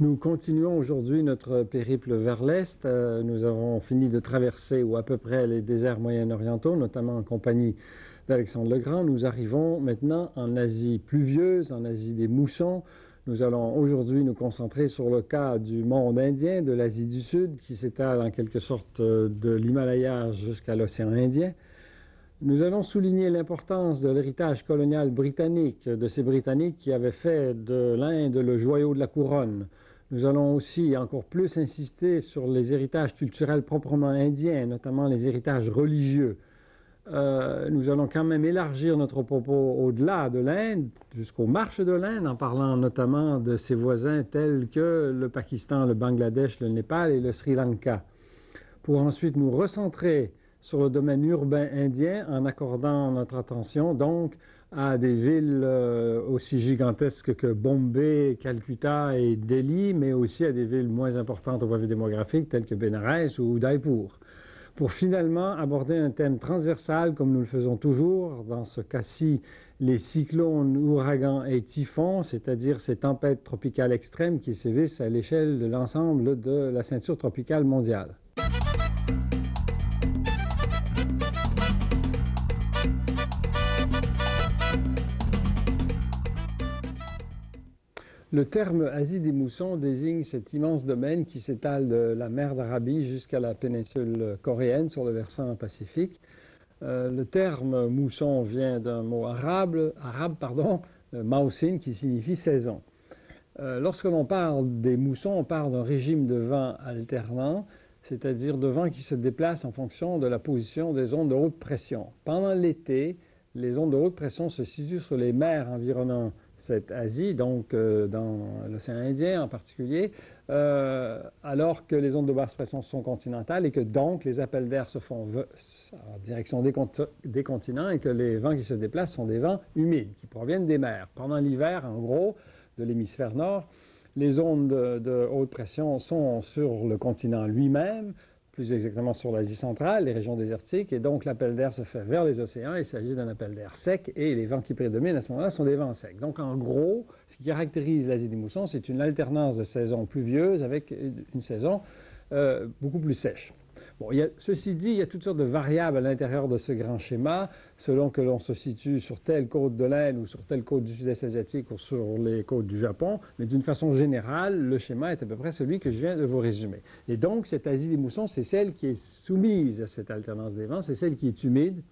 Nous continuons aujourd'hui notre périple vers l'Est. Nous avons fini de traverser, ou à peu près, les déserts moyen-orientaux, notamment en compagnie d'Alexandre le Grand. Nous arrivons maintenant en Asie pluvieuse, en Asie des moussons. Nous allons aujourd'hui nous concentrer sur le cas du monde Indien, de l'Asie du Sud, qui s'étale en quelque sorte de l'Himalaya jusqu'à l'océan Indien. Nous allons souligner l'importance de l'héritage colonial britannique, de ces Britanniques qui avaient fait de l'Inde le joyau de la couronne. Nous allons aussi encore plus insister sur les héritages culturels proprement indiens, notamment les héritages religieux. Nous allons quand même élargir notre propos au-delà de l'Inde, jusqu'aux marches de l'Inde, en parlant notamment de ses voisins tels que le Pakistan, le Bangladesh, le Népal et le Sri Lanka, pour ensuite nous recentrer sur le domaine urbain indien en accordant notre attention donc à des villes aussi gigantesques que Bombay, Calcutta et Delhi, mais aussi à des villes moins importantes au point de vue démographique telles que Bénarès ou Udaipur, pour finalement aborder un thème transversal comme nous le faisons toujours, dans ce cas-ci les cyclones, ouragans et typhons, c'est-à-dire ces tempêtes tropicales extrêmes qui sévissent à l'échelle de l'ensemble de la ceinture tropicale mondiale. Le terme Asie des moussons désigne cet immense domaine qui s'étale de la mer d'Arabie jusqu'à la péninsule coréenne sur le versant pacifique. Le terme mousson vient d'un mot arabe, mausin, qui signifie saison. Lorsque l'on parle des moussons, on parle d'un régime de vent alternant, c'est-à-dire de vent qui se déplace en fonction de la position des ondes de haute pression. Pendant l'été, les ondes de haute pression se situent sur les mers environnant cette Asie, donc dans l'océan Indien en particulier, alors que les ondes de basse pression sont continentales et que donc les appels d'air se font en direction des continents et que les vents qui se déplacent sont des vents humides qui proviennent des mers. Pendant l'hiver, en gros, de l'hémisphère nord, les ondes de haute pression sont sur le continent lui-même, plus exactement sur l'Asie centrale, les régions désertiques, et donc l'appel d'air se fait vers les océans. Il s'agit d'un appel d'air sec, et les vents qui prédominent à ce moment-là sont des vents secs. Donc en gros, ce qui caractérise l'Asie des moussons, c'est une alternance de saisons pluvieuses avec une saison beaucoup plus sèche. Bon, ceci dit, il y a toutes sortes de variables à l'intérieur de ce grand schéma, selon que l'on se situe sur telle côte de l'Inde ou sur telle côte du sud-est asiatique ou sur les côtes du Japon, mais d'une façon générale, le schéma est à peu près celui que je viens de vous résumer. Et donc, cette Asie des moussons, c'est celle qui est soumise à cette alternance des vents, c'est celle qui est humide,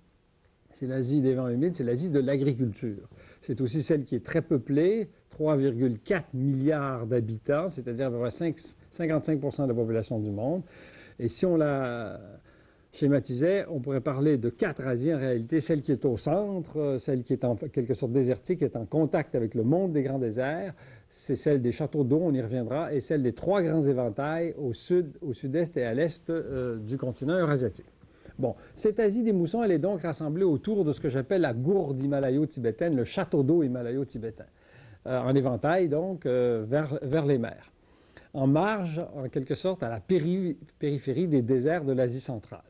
c'est l'Asie des vents humides, c'est l'Asie de l'agriculture. C'est aussi celle qui est très peuplée, 3,4 milliards d'habitants, c'est-à-dire à peu près 55% de la population du monde. Et si on la schématisait, on pourrait parler de 4 Asies en réalité, celle qui est au centre, celle qui est en quelque sorte désertique, qui est en contact avec le monde des grands déserts, c'est celle des châteaux d'eau, on y reviendra, et celle des 3 grands éventails au sud, au sud-est et à l'est du continent eurasiatique. Bon, cette Asie des moussons, elle est donc rassemblée autour de ce que j'appelle la gourde himalayo-tibétaine, le château d'eau himalayo-tibétain, en éventail donc vers les mers, en marge, en quelque sorte, à la périphérie des déserts de l'Asie centrale.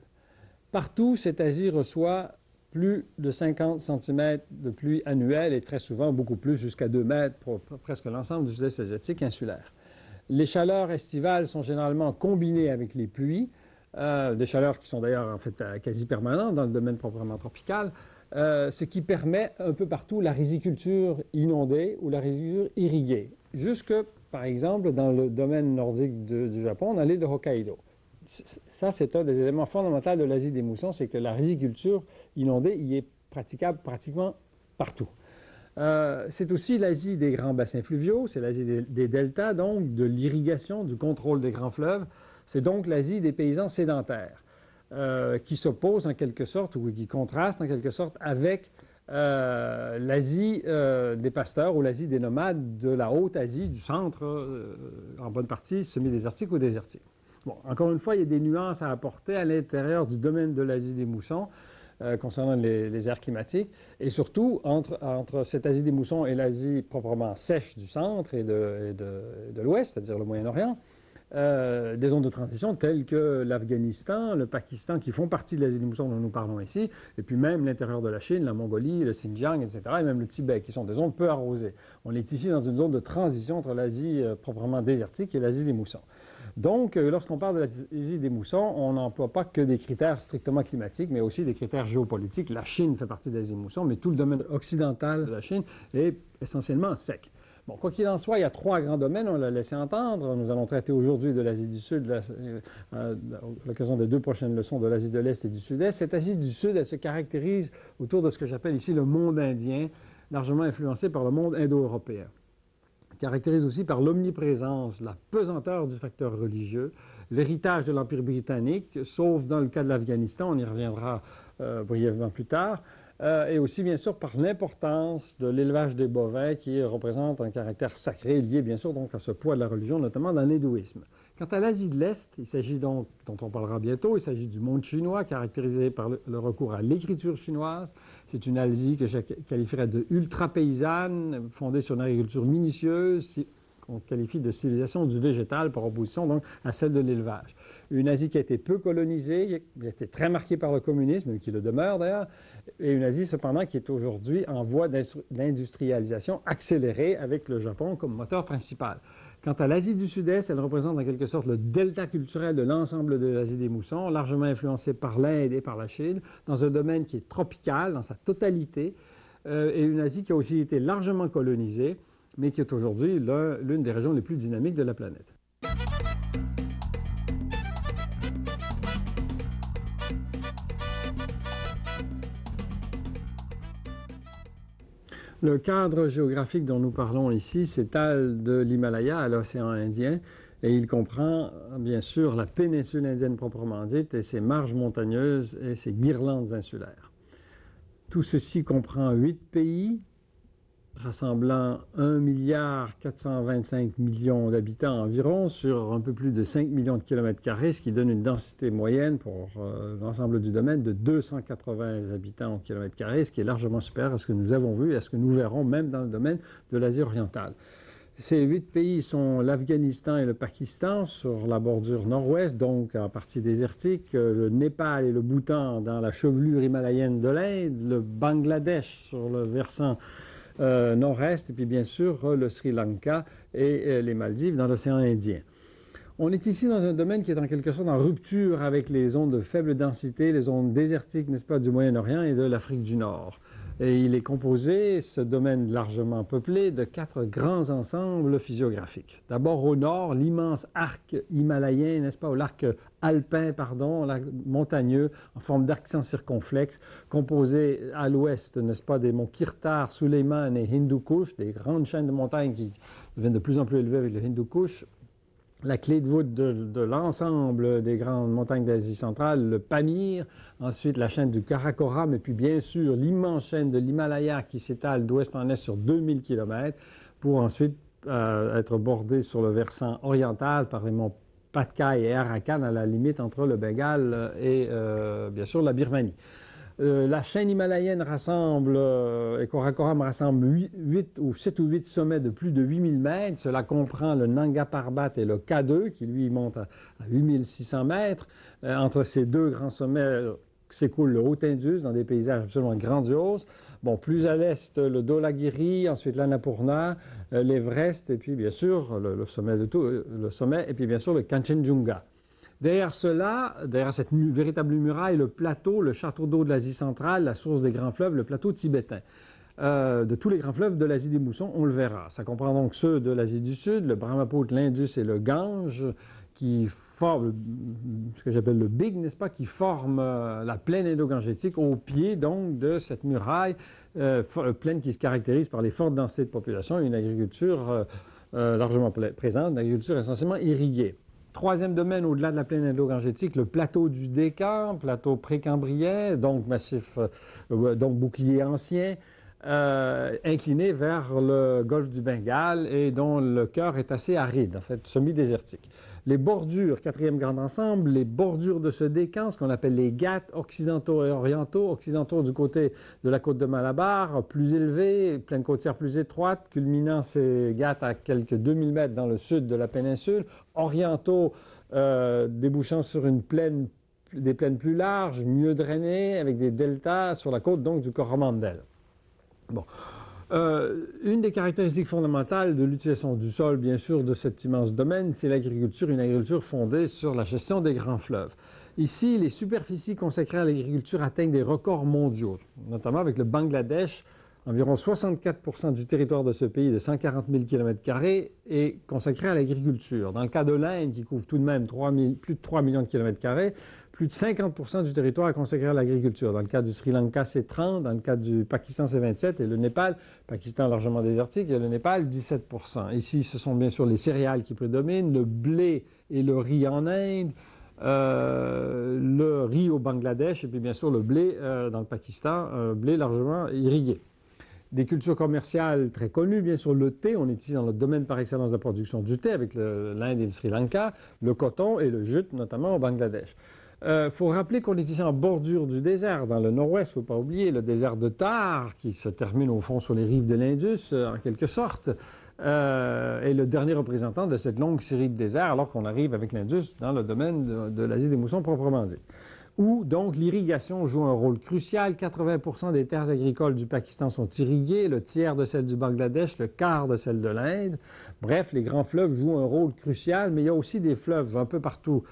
Partout, cette Asie reçoit plus de 50 cm de pluie annuelle et très souvent beaucoup plus, jusqu'à 2 mètres pour presque l'ensemble du sud-est asiatique insulaire. Les chaleurs estivales sont généralement combinées avec les pluies, des chaleurs qui sont d'ailleurs en fait quasi permanentes dans le domaine proprement tropical, ce qui permet un peu partout la riziculture inondée ou la riziculture irriguée, jusque par exemple, dans le domaine nordique du Japon, dans l'île de Hokkaido. Ça, c'est un des éléments fondamentaux de l'Asie des moussons, c'est que la riziculture inondée y est praticable pratiquement partout. C'est aussi l'Asie des grands bassins fluviaux, c'est l'Asie des deltas, donc de l'irrigation, du contrôle des grands fleuves. C'est donc l'Asie des paysans sédentaires, qui s'opposent en quelque sorte, ou qui contrastent en quelque sorte avec l'Asie des pasteurs ou l'Asie des nomades de la Haute-Asie, du centre, en bonne partie semi-désertique ou désertique. Bon, encore une fois, il y a des nuances à apporter à l'intérieur du domaine de l'Asie des moussons concernant les aires climatiques, et surtout entre cette Asie des moussons et l'Asie proprement sèche du centre et de l'Ouest, c'est-à-dire le Moyen-Orient. des zones de transition telles que l'Afghanistan, le Pakistan, qui font partie de l'Asie des moussons dont nous parlons ici, et puis même l'intérieur de la Chine, la Mongolie, le Xinjiang, etc., et même le Tibet, qui sont des zones peu arrosées. On est ici dans une zone de transition entre l'Asie proprement désertique et l'Asie des moussons. Donc, lorsqu'on parle de l'Asie des moussons, on n'emploie pas que des critères strictement climatiques, mais aussi des critères géopolitiques. La Chine fait partie de l'Asie des moussons, mais tout le domaine occidental de la Chine est essentiellement sec. Bon, quoi qu'il en soit, il y a trois grands domaines, on l'a laissé entendre. Nous allons traiter aujourd'hui de l'Asie du Sud, à l'occasion des deux prochaines leçons de l'Asie de l'Est et du Sud-Est. Cette Asie du Sud, elle se caractérise autour de ce que j'appelle ici le monde indien, largement influencé par le monde indo-européen. Caractérise aussi par l'omniprésence, la pesanteur du facteur religieux, l'héritage de l'Empire britannique, sauf dans le cas de l'Afghanistan, on y reviendra brièvement plus tard, et aussi bien sûr par l'importance de l'élevage des bovins qui représente un caractère sacré lié bien sûr donc à ce poids de la religion, notamment dans l'hindouisme. Quant à l'Asie de l'Est, il s'agit donc, dont on parlera bientôt, il s'agit du monde chinois caractérisé par le recours à l'écriture chinoise. C'est une Asie que je qualifierais de ultra-paysanne, fondée sur une agriculture minutieuse, qu'on qualifie de civilisation du végétal par opposition donc à celle de l'élevage. Une Asie qui a été peu colonisée, qui a été très marquée par le communisme, qui le demeure d'ailleurs, et une Asie cependant qui est aujourd'hui en voie d'industrialisation accélérée avec le Japon comme moteur principal. Quant à l'Asie du Sud-Est, elle représente en quelque sorte le delta culturel de l'ensemble de l'Asie des moussons, largement influencé par l'Inde et par la Chine, dans un domaine qui est tropical dans sa totalité, et une Asie qui a aussi été largement colonisée, mais qui est aujourd'hui l'une des régions les plus dynamiques de la planète. Le cadre géographique dont nous parlons ici s'étale de l'Himalaya à l'océan Indien et il comprend bien sûr la péninsule indienne proprement dite et ses marges montagneuses et ses guirlandes insulaires. Tout ceci comprend 8 pays rassemblant 1,425 milliard d'habitants environ sur un peu plus de 5 millions de kilomètres carrés, ce qui donne une densité moyenne pour l'ensemble du domaine de 280 habitants au kilomètre carré, ce qui est largement supérieur à ce que nous avons vu et à ce que nous verrons même dans le domaine de l'Asie orientale. Ces 8 pays sont l'Afghanistan et le Pakistan sur la bordure nord-ouest, donc en partie désertique, le Népal et le Bhoutan dans la chevelure himalayenne de l'Inde, le Bangladesh sur le versant nord-est, et puis bien sûr le Sri Lanka et les Maldives dans l'océan Indien. On est ici dans un domaine qui est en quelque sorte en rupture avec les zones de faible densité, les zones désertiques, n'est-ce pas, du Moyen-Orient et de l'Afrique du Nord. Et il est composé, ce domaine largement peuplé, de 4 grands ensembles physiographiques. D'abord au nord, l'immense arc himalayen, n'est-ce pas, ou l'arc alpin, pardon, montagneux, en forme d'accent circonflexe, composé à l'ouest, n'est-ce pas, des monts Kirtar, Suleiman et Hindu Kush, des grandes chaînes de montagnes qui deviennent de plus en plus élevées avec le Hindu Kush. La clé de voûte de l'ensemble des grandes montagnes d'Asie centrale, le Pamir, ensuite la chaîne du Karakoram, et puis bien sûr l'immense chaîne de l'Himalaya qui s'étale d'ouest en est sur 2000 km, pour ensuite être bordée sur le versant oriental par les monts Patkai et Arakan à la limite entre le Bengale et bien sûr la Birmanie. La chaîne himalayenne rassemble, et Karakoram rassemble 7 ou 8 sommets de plus de 8000 mètres. Cela comprend le Nanga Parbat et le K2, qui lui monte à 8600 mètres. Entre ces deux grands sommets s'écoule le Haut-Indus dans des paysages absolument grandioses. Bon, plus à l'est, le Dholagiri, ensuite l'Annapurna, l'Everest, et puis bien sûr le sommet de tout, le sommet, et puis bien sûr le Kanchenjunga. Derrière cela, derrière cette véritable muraille, le plateau, le château d'eau de l'Asie centrale, la source des grands fleuves, le plateau tibétain. De tous les grands fleuves de l'Asie des moussons, on le verra. Ça comprend donc ceux de l'Asie du Sud, le Brahmaputra, l'Indus et le Gange, qui forment ce que j'appelle le Big, n'est-ce pas, qui forment la plaine indo-gangetique au pied donc de cette muraille, plaine qui se caractérise par les fortes densités de population et une agriculture largement présente, une agriculture essentiellement irriguée. Troisième domaine, au-delà de la plaine indo-gangetique, le plateau du Décan, plateau précambrien, donc massif, donc bouclier ancien, incliné vers le golfe du Bengale et dont le cœur est assez aride, en fait, semi-désertique. Les bordures, quatrième grand ensemble, les bordures de ce décan, ce qu'on appelle les Ghats occidentaux et orientaux, occidentaux du côté de la côte de Malabar, plus élevés, plaine côtière plus étroite, culminant ces Ghats à quelques 2000 mètres dans le sud de la péninsule, orientaux débouchant sur des plaines plus larges, mieux drainées, avec des deltas sur la côte donc du Coromandel. Bon. Une des caractéristiques fondamentales de l'utilisation du sol, bien sûr, de cet immense domaine, c'est l'agriculture, une agriculture fondée sur la gestion des grands fleuves. Ici, les superficies consacrées à l'agriculture atteignent des records mondiaux, notamment avec le Bangladesh. Environ 64% du territoire de ce pays de 140 000 km² est consacré à l'agriculture. Dans le cas de l'Inde, qui couvre tout de même plus de 3 millions de km², plus de 50% du territoire est consacré à l'agriculture. Dans le cas du Sri Lanka, c'est 30%, dans le cas du Pakistan, c'est 27%, et le Népal, Pakistan largement désertique, et le Népal, 17%. Ici, ce sont bien sûr les céréales qui prédominent, le blé et le riz en Inde, le riz au Bangladesh, et puis bien sûr le blé dans le Pakistan, blé largement irrigué. Des cultures commerciales très connues, bien sûr le thé, on est ici dans le domaine par excellence de la production du thé avec l'Inde et le Sri Lanka, le coton et le jute, notamment au Bangladesh. Faut rappeler qu'on est ici en bordure du désert, dans le nord-ouest, il ne faut pas oublier, le désert de Thar, qui se termine au fond sur les rives de l'Indus, en quelque sorte, est le dernier représentant de cette longue série de déserts, alors qu'on arrive avec l'Indus dans le domaine de l'Asie des moussons proprement dit. Où donc l'irrigation joue un rôle crucial. 80% des terres agricoles du Pakistan sont irriguées, le tiers de celles du Bangladesh, le quart de celles de l'Inde. Bref, les grands fleuves jouent un rôle crucial, mais il y a aussi des fleuves un peu partout,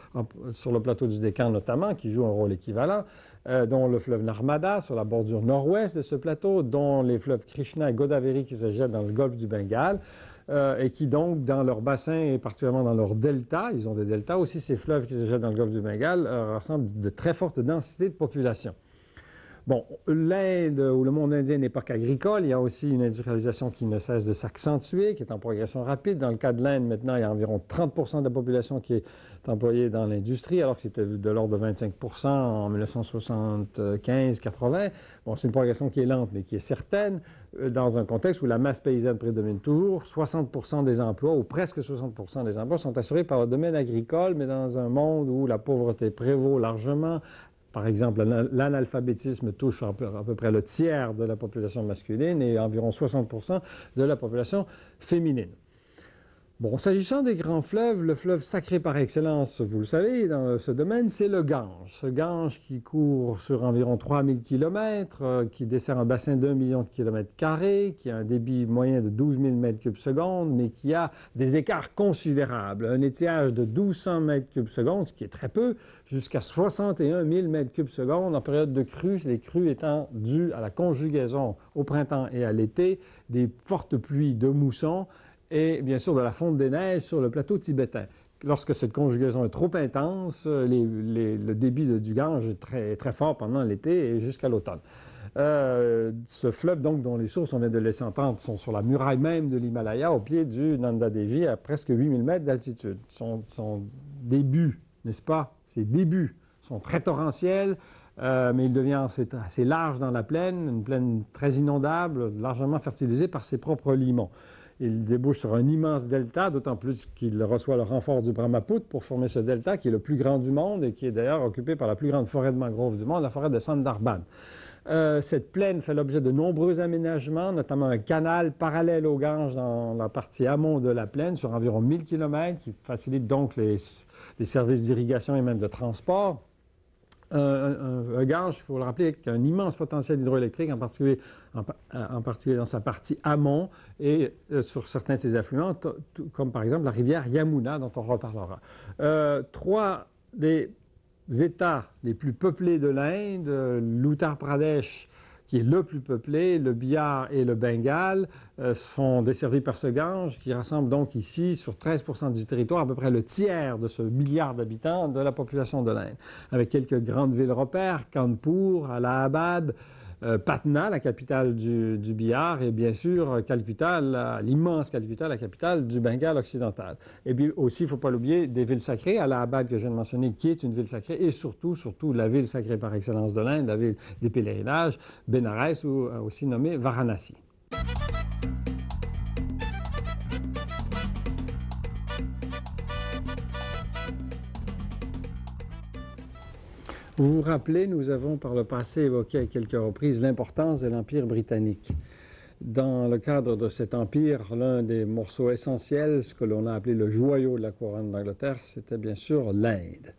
sur le plateau du Décan notamment, qui jouent un rôle équivalent, dont le fleuve Narmada sur la bordure nord-ouest de ce plateau, dont les fleuves Krishna et Godavari qui se jettent dans le golfe du Bengale. Et qui donc, dans leur bassin et particulièrement dans leur delta, ils ont des deltas aussi, ces fleuves qui se jettent dans le golfe du Bengale, ressemblent de très fortes densités de population. Bon, l'Inde ou le monde indien n'est époque agricole, il y a aussi une industrialisation qui ne cesse de s'accentuer, qui est en progression rapide. Dans le cas de l'Inde, maintenant, il y a environ 30% de la population qui est employée dans l'industrie, alors que c'était de l'ordre de 25% en 1975-80. Bon, c'est une progression qui est lente, mais qui est certaine, dans un contexte où la masse paysanne prédomine toujours. 60% des emplois, ou presque 60% des emplois, sont assurés par le domaine agricole, mais dans un monde où la pauvreté prévaut largement. Par exemple, l'analphabétisme touche à peu près le tiers de la population masculine et environ 60% de la population féminine. Bon, s'agissant des grands fleuves, le fleuve sacré par excellence, vous le savez, dans ce domaine, c'est le Gange. Ce Gange qui court sur environ 3000 km, qui dessert un bassin d'1 million de km², qui a un débit moyen de 12 000 m³/s, mais qui a des écarts considérables. Un étiage de 1200 m³/s, ce qui est très peu, jusqu'à 61 000 m³/s en période de crue, les crues étant dues à la conjugaison au printemps et à l'été des fortes pluies de mousson, et bien sûr de la fonte des neiges sur le plateau tibétain. Lorsque cette conjugaison est trop intense, le débit du Gange est très fort pendant l'été et jusqu'à l'automne. Ce fleuve, donc, dont les sources, on vient de laisser entendre, sont sur la muraille même de l'Himalaya, au pied du Nanda Devi, à presque 8000 mètres d'altitude. Son début, n'est-ce pas? Ses débuts sont très torrentiels, mais il devient assez large dans la plaine, une plaine très inondable, largement fertilisée par ses propres limons. Il débouche sur un immense delta, d'autant plus qu'il reçoit le renfort du Brahmaputra pour former ce delta, qui est le plus grand du monde et qui est d'ailleurs occupé par la plus grande forêt de mangrove du monde, la forêt de Sundarban. Cette plaine fait l'objet de nombreux aménagements, notamment un canal parallèle au Gange dans la partie amont de la plaine, sur environ 1000 km, qui facilite donc les services d'irrigation et même de transport. Un Gange, il faut le rappeler, qui a un immense potentiel hydroélectrique, en particulier dans sa partie amont et sur certains de ses affluents, comme par exemple la rivière Yamuna, dont on reparlera. Trois des États les plus peuplés de l'Inde, l'Uttar Pradesh, qui est le plus peuplé, le Bihar et le Bengale, sont desservis par ce Gange, qui rassemble donc ici, sur 13% du territoire, à peu près le tiers de ce milliard d'habitants de la population de l'Inde, avec quelques grandes villes repères, Kanpur, Allahabad, Patna, la capitale du Bihar, et bien sûr Calcutta, l'immense Calcutta, la capitale du Bengale occidental. Et puis aussi, il ne faut pas l'oublier, des villes sacrées, Allahabad que je viens de mentionner, qui est une ville sacrée, et surtout la ville sacrée par excellence de l'Inde, la ville des pèlerinages, Bénarès, ou aussi nommée Varanasi. Vous vous rappelez, nous avons par le passé évoqué à quelques reprises l'importance de l'Empire britannique. Dans le cadre de cet empire, l'un des morceaux essentiels, ce que l'on a appelé le joyau de la couronne d'Angleterre, c'était bien sûr l'Inde.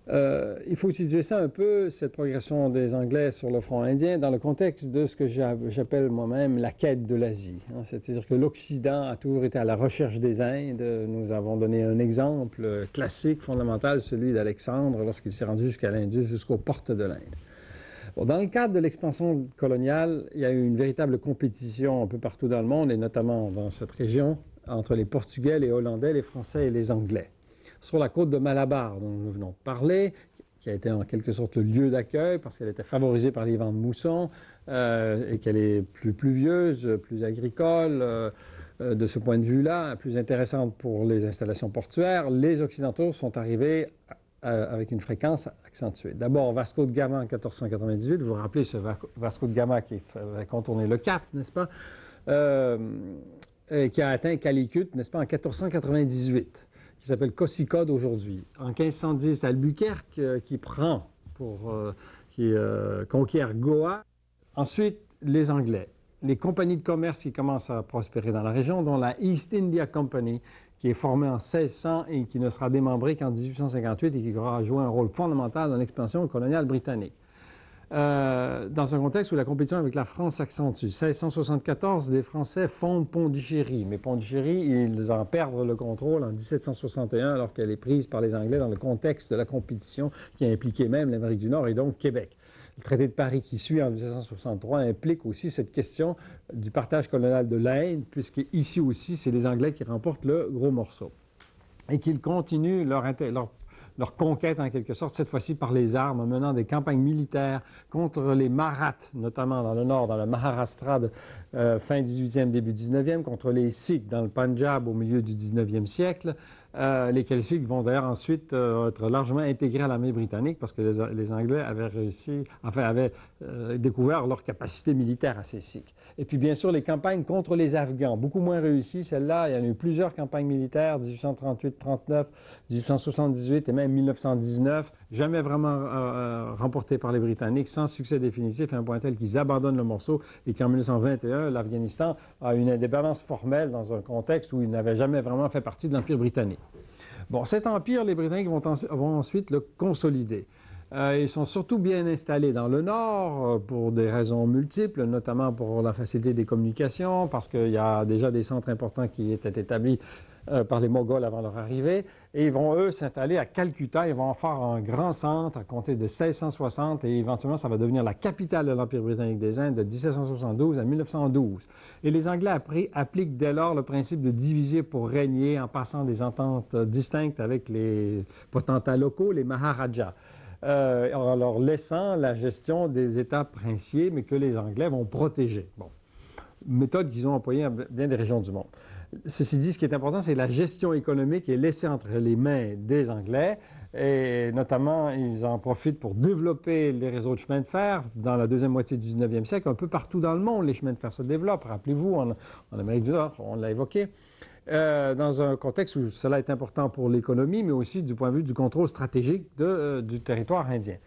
Il faut situer ça un peu, cette progression des Anglais sur le front indien, dans le contexte de ce que j'appelle moi-même la quête de l'Asie. C'est-à-dire que l'Occident a toujours été à la recherche des Indes. Nous avons donné un exemple classique, fondamental, celui d'Alexandre, lorsqu'il s'est rendu jusqu'à l'Indus, jusqu'aux portes de l'Inde. Bon, dans le cadre de l'expansion coloniale, il y a eu une véritable compétition un peu partout dans le monde, et notamment dans cette région, entre les Portugais, les Hollandais, les Français et les Anglais. Sur la côte de Malabar, dont nous venons de parler, qui a été en quelque sorte le lieu d'accueil parce qu'elle était favorisée par les vents de mousson et qu'elle est plus pluvieuse, plus agricole. De ce point de vue-là, plus intéressante pour les installations portuaires, les Occidentaux sont arrivés avec une fréquence accentuée. D'abord, Vasco de Gama en 1498, vous vous rappelez ce Vasco de Gama qui avait contourné le Cap, n'est-ce pas, qui a atteint Calicut, n'est-ce pas, en 1498, qui s'appelle Cosicode aujourd'hui. En 1510, Albuquerque qui conquiert Goa. Ensuite, les Anglais. Les compagnies de commerce qui commencent à prospérer dans la région, dont la East India Company, qui est formée en 1600 et qui ne sera démembrée qu'en 1858 et qui aura joué un rôle fondamental dans l'expansion coloniale britannique. Dans un contexte où la compétition avec la France s'accentue. 1674, les Français fondent Pondichéry, mais Pondichéry, ils en perdent le contrôle en 1761 alors qu'elle est prise par les Anglais dans le contexte de la compétition qui a impliqué même l'Amérique du Nord et donc Québec. Le traité de Paris qui suit en 1763 implique aussi cette question du partage colonial de l'Inde, puisque ici aussi, c'est les Anglais qui remportent le gros morceau. Et qu'ils continuent leur conquête, en quelque sorte, cette fois-ci par les armes, en menant des campagnes militaires contre les Maraths, notamment dans le nord, dans le Maharashtra de fin 18e, début 19e, contre les Sikhs dans le Punjab au milieu du 19e siècle, lesquels Sikhs vont d'ailleurs ensuite être largement intégrés à l'armée britannique parce que les Anglais avaient découvert leur capacité militaire à ces Sikhs. Et puis bien sûr les campagnes contre les Afghans, beaucoup moins réussies, celles-là, il y en a eu plusieurs campagnes militaires, 1838-39, 1878 et même 1919, jamais vraiment remportées par les Britanniques, sans succès définitif, à un point tel qu'ils abandonnent le morceau et qu'en 1921, l'Afghanistan a une indépendance formelle dans un contexte où il n'avait jamais vraiment fait partie de l'Empire britannique. Bon, cet empire, les Britanniques vont ensuite le consolider. Ils sont surtout bien installés dans le nord pour des raisons multiples, notamment pour la facilité des communications, parce qu'il y a déjà des centres importants qui étaient établis par les Moghols avant leur arrivée. Et ils vont, eux, s'installer à Calcutta. Ils vont en faire un grand centre à compter de 1660 et éventuellement, ça va devenir la capitale de l'Empire britannique des Indes de 1772 à 1912. Et les Anglais appliquent dès lors le principe de diviser pour régner en passant des ententes distinctes avec les potentats locaux, les Maharajas. En leur laissant la gestion des États princiers, mais que les Anglais vont protéger. Bon, méthode qu'ils ont employée à bien des régions du monde. Ceci dit, ce qui est important, c'est la gestion économique est laissée entre les mains des Anglais, et notamment, ils en profitent pour développer les réseaux de chemins de fer. Dans la deuxième moitié du 19e siècle, un peu partout dans le monde, les chemins de fer se développent. Rappelez-vous, en Amérique du Nord, on l'a évoqué. Dans un contexte où cela est important pour l'économie, mais aussi du point de vue du contrôle stratégique du territoire indien.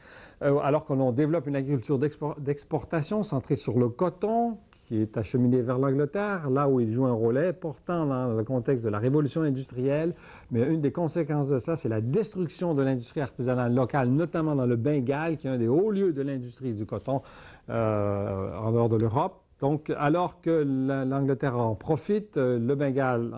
Alors que l'on développe une agriculture d'exportation centrée sur le coton, qui est acheminé vers l'Angleterre, là où il joue un rôle important dans le contexte de la révolution industrielle. Mais une des conséquences de ça, c'est la destruction de l'industrie artisanale locale, notamment dans le Bengale, qui est un des hauts lieux de l'industrie du coton en dehors de l'Europe. Donc, alors que l'Angleterre en profite, le Bengale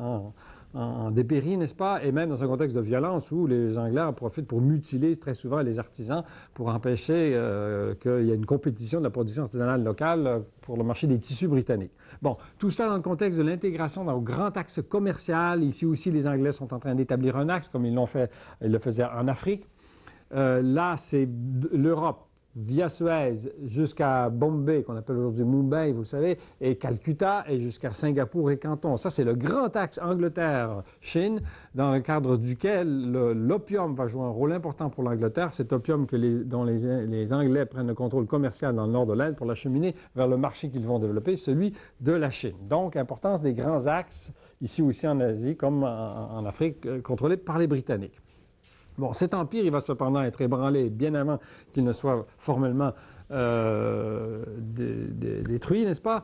en dépérit, n'est-ce pas? Et même dans un contexte de violence où les Anglais en profitent pour mutiler très souvent les artisans pour empêcher qu'il y ait une compétition de la production artisanale locale pour le marché des tissus britanniques. Bon, tout cela dans le contexte de l'intégration dans le grand axe commercial. Ici aussi, les Anglais sont en train d'établir un axe comme ils le faisaient en Afrique. Là, c'est l'Europe via Suez jusqu'à Bombay, qu'on appelle aujourd'hui Mumbai, vous le savez, et Calcutta, et jusqu'à Singapour et Canton. Ça, c'est le grand axe Angleterre-Chine, dans le cadre duquel l'opium va jouer un rôle important pour l'Angleterre. Cet opium dont les Anglais prennent le contrôle commercial dans le nord de l'Inde pour l'acheminer vers le marché qu'ils vont développer, celui de la Chine. Donc, importance des grands axes, ici aussi en Asie, comme en Afrique, contrôlés par les Britanniques. Bon, cet empire, il va cependant être ébranlé bien avant qu'il ne soit formellement détruit, n'est-ce pas?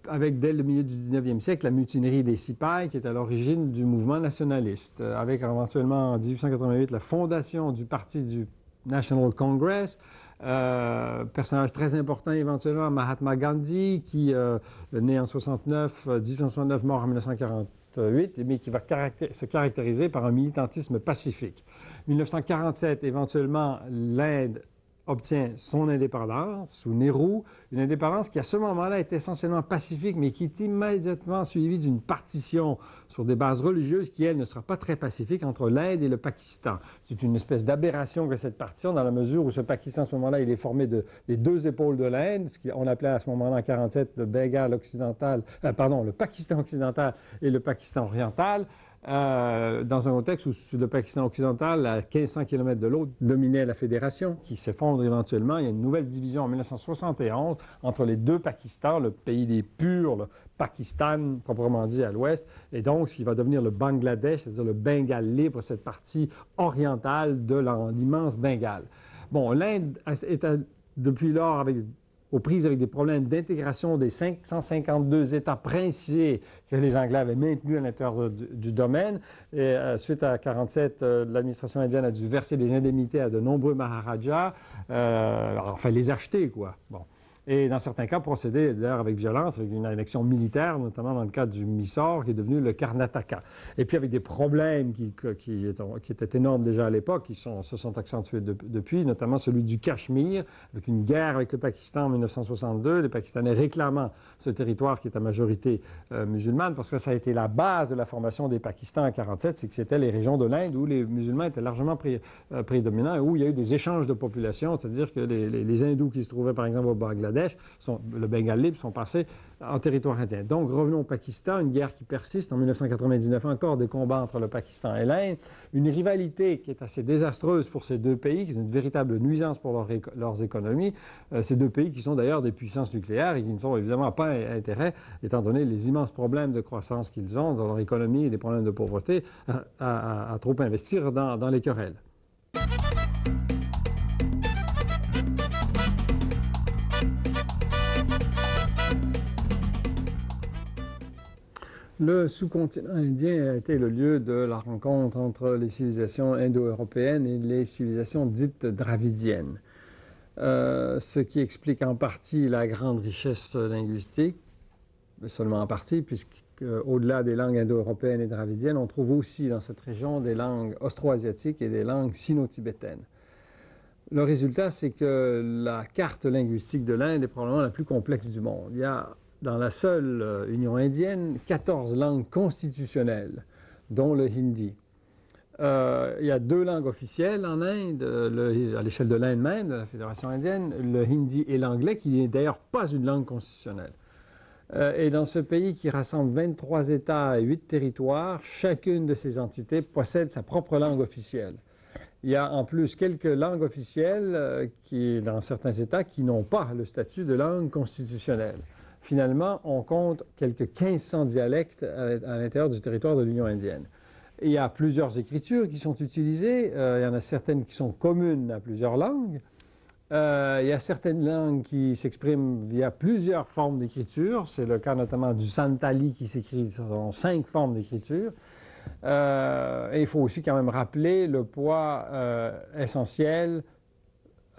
Avec, dès le milieu du 19e siècle, la mutinerie des Sipais, qui est à l'origine du mouvement nationaliste, avec éventuellement en 1888 la fondation du parti du National Congress, personnage très important éventuellement, Mahatma Gandhi, qui né en 1869, mort en 1948, mais qui va se caractériser par un militantisme pacifique. 1947, éventuellement, l'Inde obtient son indépendance sous Nehru, une indépendance qui à ce moment-là est essentiellement pacifique, mais qui est immédiatement suivie d'une partition sur des bases religieuses qui, elle, ne sera pas très pacifique entre l'Inde et le Pakistan. C'est une espèce d'aberration que cette partition, dans la mesure où ce Pakistan, à ce moment-là, il est formé des deux épaules de l'Inde, ce qu'on appelait à ce moment-là, en 1947, le Bengale occidental, le Pakistan occidental et le Pakistan oriental. Dans un contexte où le Pakistan occidental, à 1500 km de l'autre, dominait la fédération, qui s'effondre éventuellement. Il y a une nouvelle division en 1971 entre les deux Pakistans, le pays des purs, le Pakistan proprement dit à l'ouest, et donc ce qui va devenir le Bangladesh, c'est-à-dire le Bengale libre, cette partie orientale de l'immense Bengale. Bon, l'Inde est depuis lors aux prises avec des problèmes d'intégration des 552 États princiers que les Anglais avaient maintenus à l'intérieur du domaine. Et suite à 1947, l'administration indienne a dû verser des indemnités à de nombreux Maharajas, enfin les acheter, quoi. Bon. Et dans certains cas, procéder d'ailleurs avec violence, avec une annexion militaire, notamment dans le cas du Mysore, qui est devenu le Karnataka. Et puis avec des problèmes qui étaient énormes déjà à l'époque, qui se sont accentués depuis, notamment celui du Cachemire, avec une guerre avec le Pakistan en 1962, les Pakistanais réclamant ce territoire qui est à majorité musulmane, parce que ça a été la base de la formation des Pakistans en 1947, c'est que c'était les régions de l'Inde où les musulmans étaient largement prédominants et où il y a eu des échanges de population, c'est-à-dire que les hindous qui se trouvaient par exemple au Bangladesh, le Bengale libre, sont passés en territoire indien. Donc, revenons au Pakistan, une guerre qui persiste. En 1999, encore des combats entre le Pakistan et l'Inde. Une rivalité qui est assez désastreuse pour ces deux pays, qui est une véritable nuisance pour leurs économies. Ces deux pays qui sont d'ailleurs des puissances nucléaires et qui ne sont évidemment pas intérêt, étant donné les immenses problèmes de croissance qu'ils ont dans leur économie et des problèmes de pauvreté, à trop investir dans les querelles. Le sous-continent indien a été le lieu de la rencontre entre les civilisations indo-européennes et les civilisations dites dravidiennes, ce qui explique en partie la grande richesse linguistique, mais seulement en partie, puisqu'au-delà des langues indo-européennes et dravidiennes, on trouve aussi dans cette région des langues austro-asiatiques et des langues sino-tibétaines. Le résultat, c'est que la carte linguistique de l'Inde est probablement la plus complexe du monde. Il y a dans la seule Union indienne 14 langues constitutionnelles, dont le hindi. Il y a deux langues officielles en Inde, à l'échelle de l'Inde même, de la Fédération indienne, le hindi et l'anglais, qui n'est d'ailleurs pas une langue constitutionnelle. Et dans ce pays qui rassemble 23 États et 8 territoires, chacune de ces entités possède sa propre langue officielle. Il y a en plus quelques langues officielles dans certains États qui n'ont pas le statut de langue constitutionnelle. Finalement, on compte quelques 1500 dialectes à l'intérieur du territoire de l'Union indienne. Et il y a plusieurs écritures qui sont utilisées. Il y en a certaines qui sont communes à plusieurs langues. Il y a certaines langues qui s'expriment via plusieurs formes d'écriture. C'est le cas notamment du Santali qui s'écrit dans 5 formes d'écriture. Et il faut aussi quand même rappeler le poids essentiel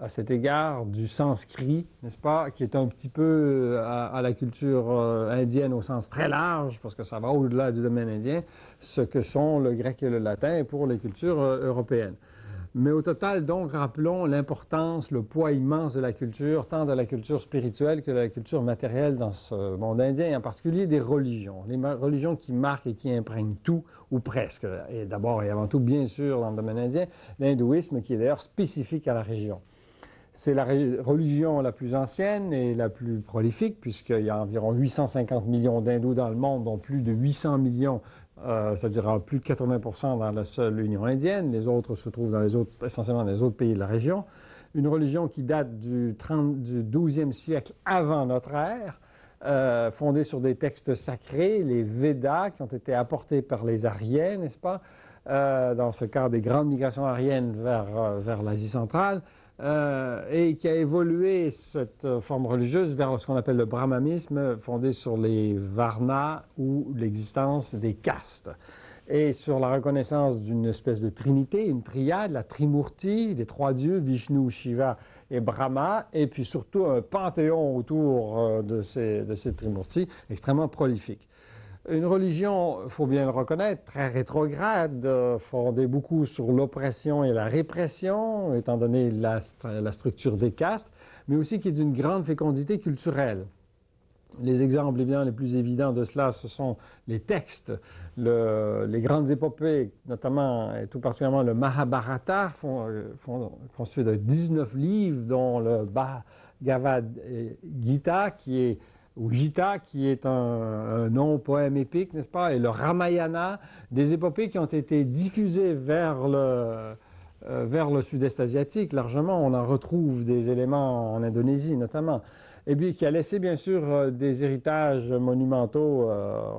à cet égard du sanskrit, n'est-ce pas, qui est un petit peu à la culture indienne au sens très large, parce que ça va au-delà du domaine indien, ce que sont le grec et le latin pour les cultures européennes. Mais au total, donc, rappelons l'importance, le poids immense de la culture, tant de la culture spirituelle que de la culture matérielle dans ce monde indien, et en particulier des religions. Les religions qui marquent et qui imprègnent tout, ou presque. Et d'abord et avant tout, bien sûr, dans le domaine indien, l'hindouisme, qui est d'ailleurs spécifique à la région. C'est la religion la plus ancienne et la plus prolifique, puisqu'il y a environ 850 millions d'hindous dans le monde, dont plus de 800 millions, c'est-à-dire plus de 80% dans la seule Union indienne. Les autres se trouvent essentiellement dans les autres pays de la région. Une religion qui date du XIIe siècle avant notre ère, fondée sur des textes sacrés, les Védas, qui ont été apportés par les Aryens, n'est-ce pas? dans ce cadre des grandes migrations aryennes vers l'Asie centrale, et qui a évolué cette forme religieuse vers ce qu'on appelle le brahmanisme, fondé sur les varnas ou l'existence des castes, et sur la reconnaissance d'une espèce de trinité, une triade, la Trimurti, les trois dieux, Vishnu, Shiva et Brahma, et puis surtout un panthéon autour de ces Trimurtis extrêmement prolifique. Une religion, il faut bien le reconnaître, très rétrograde, fondée beaucoup sur l'oppression et la répression, étant donné la structure des castes, mais aussi qui est d'une grande fécondité culturelle. Les exemples les plus évidents de cela, ce sont les textes, les grandes épopées, notamment et tout particulièrement le Mahabharata, constitué de 19 livres, dont le Bhagavad Gita, ou Gita, qui est un non-poème épique, n'est-ce pas, et le Ramayana, des épopées qui ont été diffusées vers le sud-est asiatique largement. On en retrouve des éléments en Indonésie notamment. Et puis qui a laissé bien sûr des héritages monumentaux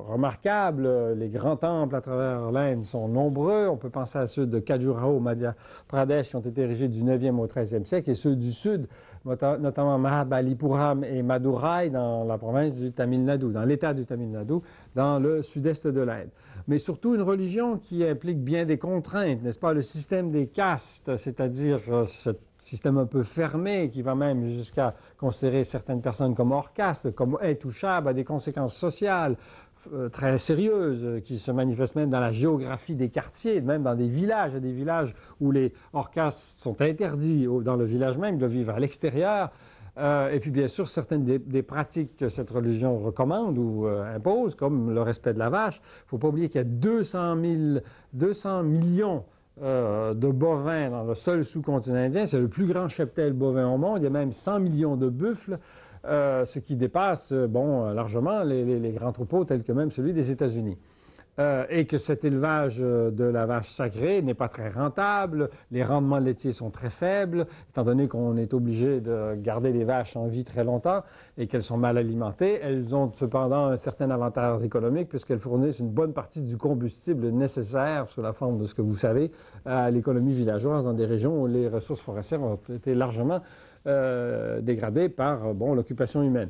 remarquables. Les grands temples à travers l'Inde sont nombreux. On peut penser à ceux de Khajuraho, Madhya Pradesh, qui ont été érigés du 9e au 13e siècle, et ceux du sud, notamment Mahabalipuram et Madurai dans la province du Tamil Nadu, dans l'état du Tamil Nadu, dans le sud-est de l'Inde. Mais surtout une religion qui implique bien des contraintes, n'est-ce pas? Le système des castes, c'est-à-dire ce système un peu fermé qui va même jusqu'à considérer certaines personnes comme hors caste, comme intouchables, a des conséquences sociales très sérieuses qui se manifestent même dans la géographie des quartiers, même dans des villages. Il y a des villages où les hors castes sont interdits dans le village même, ils doivent vivre à l'extérieur. Et puis, bien sûr, certaines des pratiques que cette religion recommande ou impose, comme le respect de la vache. Il ne faut pas oublier qu'il y a 200 millions de bovins dans le seul sous-continent indien. C'est le plus grand cheptel bovin au monde. Il y a même 100 millions de buffles, ce qui dépasse largement les grands troupeaux tels que même celui des États-Unis. Et que cet élevage de la vache sacrée n'est pas très rentable, les rendements laitiers sont très faibles, étant donné qu'on est obligé de garder les vaches en vie très longtemps et qu'elles sont mal alimentées. Elles ont cependant un certain avantage économique puisqu'elles fournissent une bonne partie du combustible nécessaire, sous la forme de ce que vous savez, à l'économie villageoise dans des régions où les ressources forestières ont été largement dégradées par l'occupation humaine.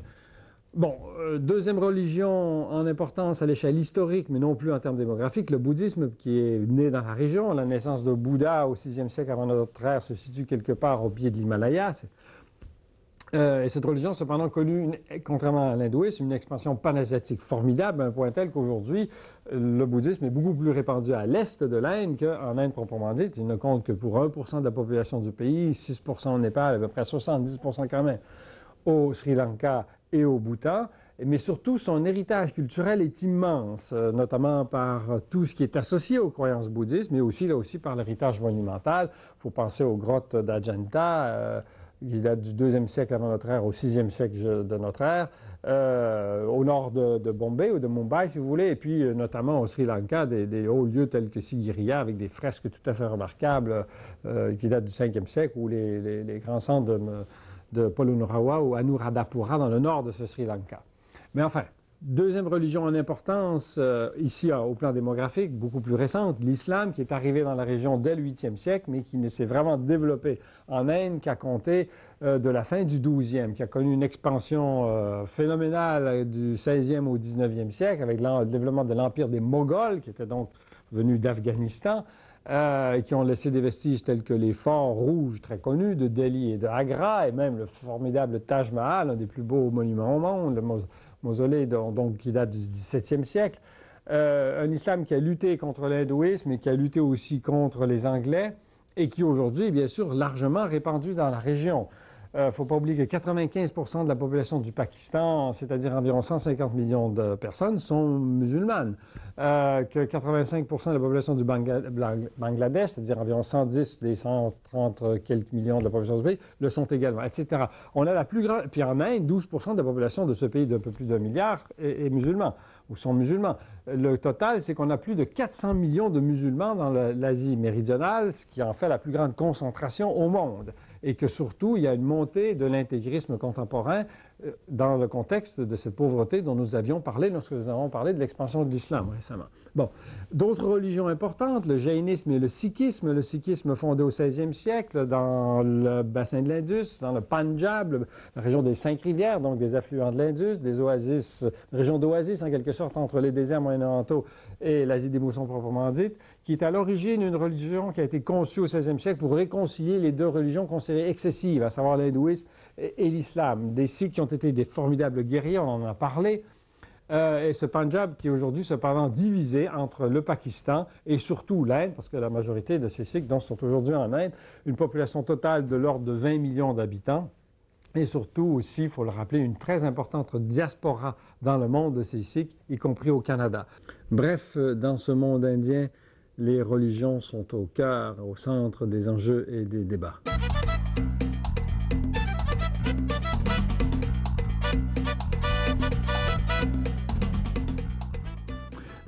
Deuxième religion en importance à l'échelle historique, mais non plus en termes démographiques, le bouddhisme qui est né dans la région. La naissance de Bouddha au 6e siècle avant notre ère se situe quelque part au pied de l'Himalaya. Et cette religion, cependant, connue, contrairement à l'hindouisme, une expansion panasiatique formidable, à un point tel qu'aujourd'hui, le bouddhisme est beaucoup plus répandu à l'est de l'Inde qu'en Inde proprement dite. Il ne compte que pour 1% de la population du pays, 6% au Népal, à peu près 70% quand même au Sri Lanka et au Bhoutan, mais surtout son héritage culturel est immense, notamment par tout ce qui est associé aux croyances bouddhistes, mais aussi, là aussi, par l'héritage monumental. Il faut penser aux grottes d'Ajanta, qui datent du 2e siècle avant notre ère au 6e siècle de notre ère, au nord de Bombay ou de Mumbai, si vous voulez, et puis notamment au Sri Lanka, des hauts lieux tels que Sigiriya, avec des fresques tout à fait remarquables qui datent du 5e siècle, ou les grands centres de Polonnaruwa ou Anuradhapura dans le nord de ce Sri Lanka. Mais enfin, deuxième religion en importance, ici au plan démographique, beaucoup plus récente, l'islam qui est arrivé dans la région dès le 8e siècle, mais qui s'est vraiment développé en Inde qu'à compter de la fin du 12e, qui a connu une expansion phénoménale du 16e au 19e siècle avec le développement de l'empire des Moghols, qui était donc venu d'Afghanistan, qui ont laissé des vestiges tels que les forts rouges très connus de Delhi et de Agra, et même le formidable Taj Mahal, un des plus beaux monuments au monde, le mausolée qui date du XVIIe siècle. Un islam qui a lutté contre l'hindouisme et qui a lutté aussi contre les Anglais, et qui aujourd'hui est bien sûr largement répandu dans la région. Il ne faut pas oublier que 95% de la population du Pakistan, c'est-à-dire environ 150 millions de personnes, sont musulmanes. Que 85% de la population du Bangladesh, c'est-à-dire environ 110 des 130 quelques millions de la population du pays, le sont également, etc. On a la plus grande... Puis en Inde, 12% de la population de ce pays d'un peu plus d'1 milliard est musulman, ou sont musulmans. Le total, c'est qu'on a plus de 400 millions de musulmans dans l'Asie méridionale, ce qui en fait la plus grande concentration au monde. Et que surtout, il y a une montée de l'intégrisme contemporain dans le contexte de cette pauvreté dont nous avions parlé lorsque nous avons parlé de l'expansion de l'islam récemment. Bon, d'autres religions importantes, le jaïnisme et le sikhisme fondé au 16e siècle dans le bassin de l'Indus, dans le Punjab, la région des 5 rivières, donc des affluents de l'Indus, des oasis, région d'oasis en quelque sorte entre les déserts moyen-orientaux et l'Asie des Moussons proprement dite, qui est à l'origine une religion qui a été conçue au 16e siècle pour réconcilier les deux religions considérées excessives, à savoir l'hindouisme et l'islam. Des Sikhs qui ont été des formidables guerriers, on en a parlé, et ce Punjab qui est aujourd'hui cependant divisé entre le Pakistan et surtout l'Inde, parce que la majorité de ces Sikhs donc, sont aujourd'hui en Inde, une population totale de l'ordre de 20 millions d'habitants, et surtout aussi, il faut le rappeler, une très importante diaspora dans le monde de ces Sikhs, y compris au Canada. Bref, dans ce monde indien, les religions sont au cœur, au centre des enjeux et des débats.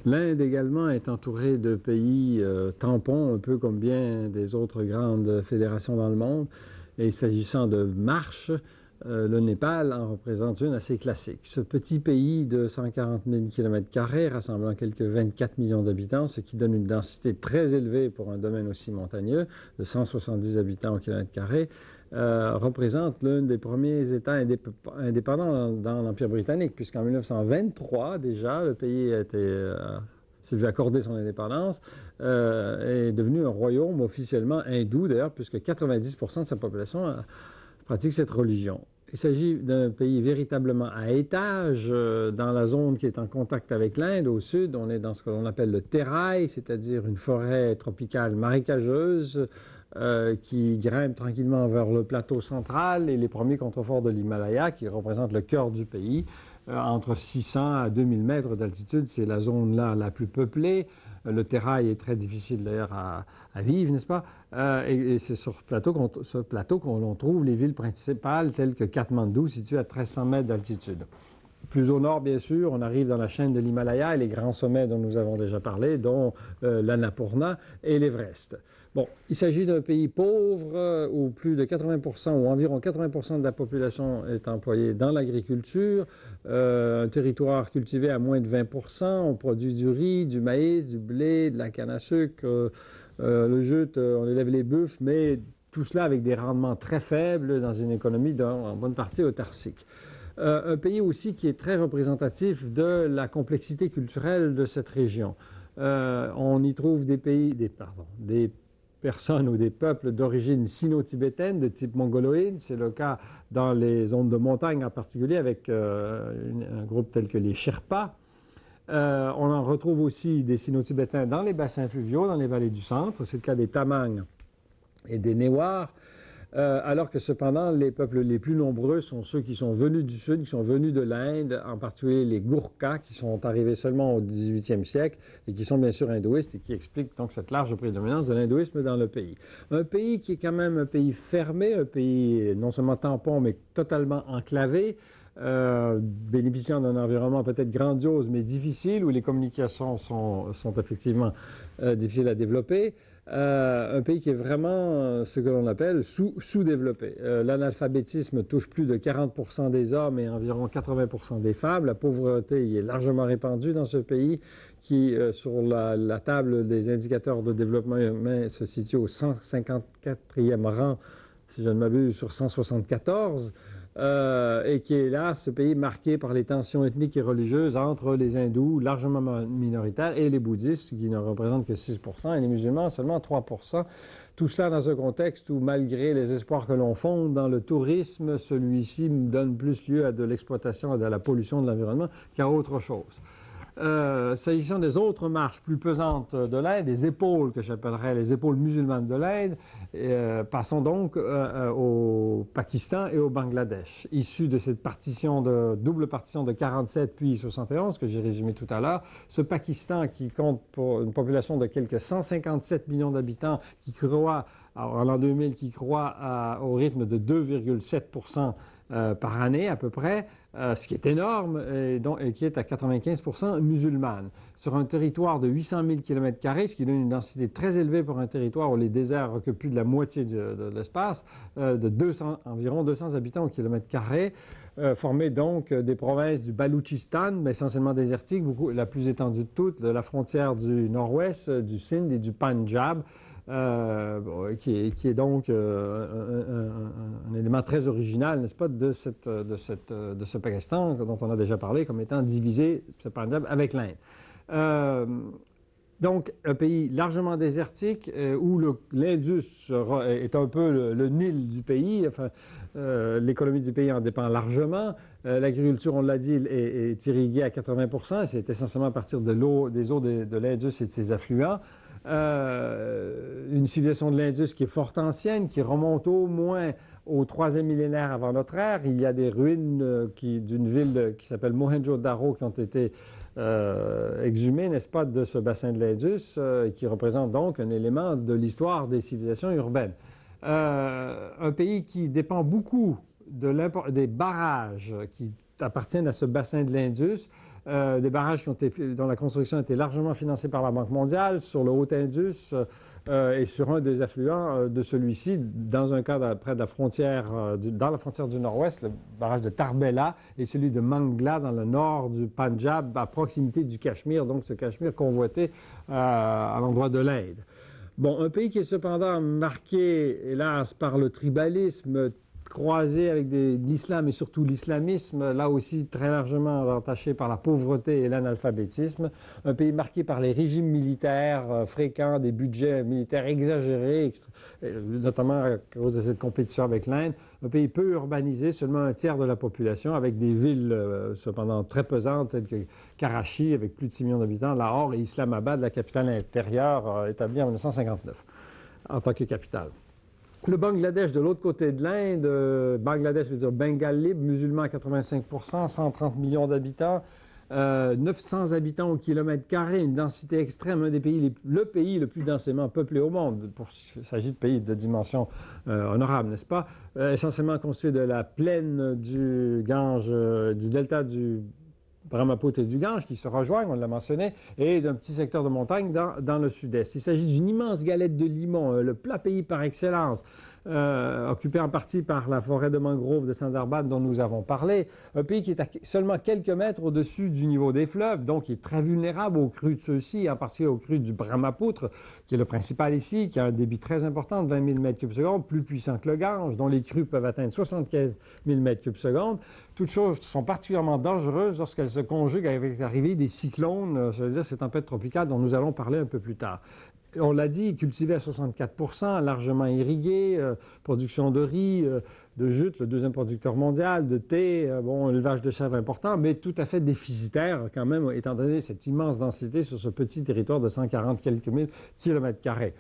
L'Inde également est entourée de pays tampons, un peu comme bien des autres grandes fédérations dans le monde. Et s'agissant de marches, le Népal en représente une assez classique. Ce petit pays de 140 000 km², rassemblant quelques 24 millions d'habitants, ce qui donne une densité très élevée pour un domaine aussi montagneux, de 170 habitants au km², représente l'un des premiers États indépendants dans l'Empire britannique, puisqu'en 1923, déjà, le pays s'est vu accorder son indépendance, est devenu un royaume officiellement hindou, d'ailleurs, puisque 90% de sa population pratique cette religion. Il s'agit d'un pays véritablement à étage, dans la zone qui est en contact avec l'Inde. Au sud, on est dans ce que l'on appelle le Terai, c'est-à-dire une forêt tropicale marécageuse qui grimpe tranquillement vers le plateau central et les premiers contreforts de l'Himalaya, qui représentent le cœur du pays. Entre 600 à 2000 mètres d'altitude, c'est la zone là la plus peuplée. Le terrail est très difficile d'ailleurs à vivre, n'est-ce pas? Et c'est sur ce plateau qu'on trouve les villes principales telles que Katmandou, situées à 1300 mètres d'altitude. Plus au nord, bien sûr, on arrive dans la chaîne de l'Himalaya et les grands sommets dont nous avons déjà parlé, dont l'Annapurna et l'Everest. Bon, il s'agit d'un pays pauvre où plus de 80% ou environ 80% de la population est employée dans l'agriculture, un territoire cultivé à moins de 20%, on produit du riz, du maïs, du blé, de la canne à sucre, le jute, on élève les bœufs, mais tout cela avec des rendements très faibles dans une économie en bonne partie autarcique. Un pays aussi qui est très représentatif de la complexité culturelle de cette région. On y trouve des personnes ou des peuples d'origine sino-tibétaine de type mongoloïde. C'est le cas dans les zones de montagne en particulier avec un groupe tel que les Sherpas. On en retrouve aussi des sino-tibétains dans les bassins fluviaux, dans les vallées du centre. C'est le cas des Tamangs et des Newars. Alors que cependant, les peuples les plus nombreux sont ceux qui sont venus du sud, qui sont venus de l'Inde, en particulier les Gourkhas, qui sont arrivés seulement au 18e siècle et qui sont bien sûr hindouistes et qui expliquent donc cette large prédominance de l'hindouisme dans le pays. Un pays qui est quand même un pays fermé, un pays non seulement tampon, mais totalement enclavé, bénéficiant d'un environnement peut-être grandiose, mais difficile, où les communications sont effectivement difficiles à développer. Un pays qui est vraiment ce que l'on appelle sous-développé. L'analphabétisme touche plus de 40% des hommes et environ 80% des femmes. La pauvreté y est largement répandue dans ce pays qui, sur la table des indicateurs de développement humain, se situe au 154e rang, si je ne m'abuse, sur 174. Et qui est là, ce pays marqué par les tensions ethniques et religieuses entre les hindous, largement minoritaires, et les bouddhistes, qui ne représentent que 6%, et les musulmans, seulement 3%. Tout cela dans un contexte où, malgré les espoirs que l'on fonde dans le tourisme, celui-ci donne plus lieu à de l'exploitation et de la pollution de l'environnement qu'à autre chose. S'agissant des autres marches plus pesantes de l'Inde, des épaules que j'appellerais les épaules musulmanes de l'Inde, passons donc au Pakistan et au Bangladesh. Issus de cette double partition de 47 puis 71 que j'ai résumé tout à l'heure, ce Pakistan qui compte pour une population de quelques 157 millions d'habitants, qui croît, en l'an 2000, qui croît au rythme de 2,7% par année à peu près, ce qui est énorme et qui est à 95% musulmane. Sur un territoire de 800 000 km², ce qui donne une densité très élevée pour un territoire où les déserts occupent plus de la moitié de l'espace, environ 200 habitants au kilomètre carré. former donc des provinces du Baloutchistan, mais essentiellement désertiques, la plus étendue de toutes, de la frontière du nord-ouest, du Sindh et du Punjab, qui est donc un élément très original, n'est-ce pas, de ce Pakistan dont on a déjà parlé comme étant divisé, ce Punjab, avec l'Inde. Donc, un pays largement désertique où l'Indus est un peu le Nil du pays. Enfin, l'économie du pays en dépend largement. L'agriculture, on l'a dit, est irriguée à 80%. C'est essentiellement à partir des eaux de l'Indus et de ses affluents. Une civilisation de l'Indus qui est fort ancienne, qui remonte au moins au 3e millénaire avant notre ère. Il y a des ruines d'une ville qui s'appelle Mohenjo-Daro qui ont été exhumées, n'est-ce pas, de ce bassin de l'Indus, qui représente donc un élément de l'histoire des civilisations urbaines. Un pays qui dépend beaucoup des barrages qui appartiennent à ce bassin de l'Indus, des barrages dont la construction a été largement financée par la Banque mondiale sur le Haut-Indus et sur un des affluents de celui-ci, dans un cas près de la frontière, dans la frontière du nord-ouest, le barrage de Tarbela et celui de Mangla dans le nord du Punjab, à proximité du Cachemire, donc ce Cachemire convoité à l'endroit de l'Inde. Bon, un pays qui est cependant marqué, hélas, par le tribalisme, croisé avec l'islam et surtout l'islamisme, là aussi très largement entaché par la pauvreté et l'analphabétisme. Un pays marqué par les régimes militaires fréquents, des budgets militaires exagérés, notamment à cause de cette compétition avec l'Inde. Un pays peu urbanisé, seulement un tiers de la population, avec des villes cependant très pesantes telles que Karachi, avec plus de 6 millions d'habitants, Lahore et Islamabad, la capitale intérieure, établie en 1959 en tant que capitale. Le Bangladesh, de l'autre côté de l'Inde, Bangladesh veut dire Bengale libre, musulman à 85%, 130 millions d'habitants, 900 habitants au kilomètre carré, une densité extrême, le pays le plus densément peuplé au monde. Il s'agit de pays de dimension honorable, n'est-ce pas? Essentiellement constitué de la plaine du Gange, du delta du Brahmaputra et du Gange qui se rejoignent, on l'a mentionné, et d'un petit secteur de montagne dans le sud-est. Il s'agit d'une immense galette de limon, le plat pays par excellence, occupé en partie par la forêt de mangrove de Sundarbans dont nous avons parlé, un pays qui est à seulement quelques mètres au-dessus du niveau des fleuves, donc qui est très vulnérable aux crues de ceux-ci, en particulier aux crues du Brahmaputra, qui est le principal ici, qui a un débit très important de 20 000 m3, plus puissant que le Gange, dont les crues peuvent atteindre 75 000 m3. Toutes choses sont particulièrement dangereuses lorsqu'elles se conjuguent avec l'arrivée des cyclones, c'est-à-dire ces tempêtes tropicales dont nous allons parler un peu plus tard. On l'a dit, cultivé à 64%, largement irrigué, production de riz, de jute, le deuxième producteur mondial, de thé, élevage de chèvres important, mais tout à fait déficitaire quand même, étant donné cette immense densité sur ce petit territoire de 140 quelques mille kilomètres carrés.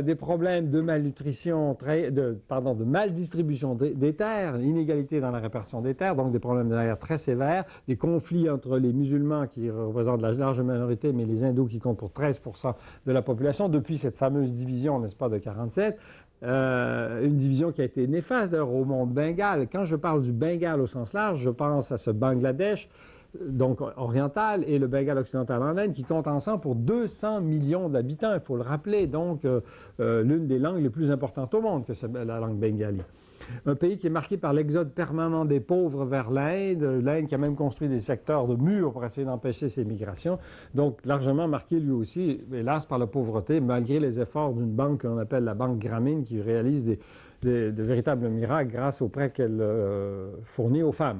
Des problèmes de malnutrition, de maldistribution des terres, inégalité dans la répartition des terres, donc des problèmes de terre très sévères, des conflits entre les musulmans qui représentent la large minorité, mais les hindous qui comptent pour 13% de la population, depuis cette fameuse division, n'est-ce pas, de 47. Une division qui a été néfaste d'ailleurs au monde bengale. Quand je parle du Bengale au sens large, je pense à ce Bangladesh, donc oriental, et le Bengale occidental en Inde, qui comptent ensemble pour 200 millions d'habitants, il faut le rappeler, donc l'une des langues les plus importantes au monde, que c'est la langue bengali. Un pays qui est marqué par l'exode permanent des pauvres vers l'Inde qui a même construit des secteurs de murs pour essayer d'empêcher ces migrations, donc largement marqué lui aussi, hélas, par la pauvreté, malgré les efforts d'une banque qu'on appelle la Banque Grameen, qui réalise de véritables miracles grâce aux prêts qu'elle fournit aux femmes.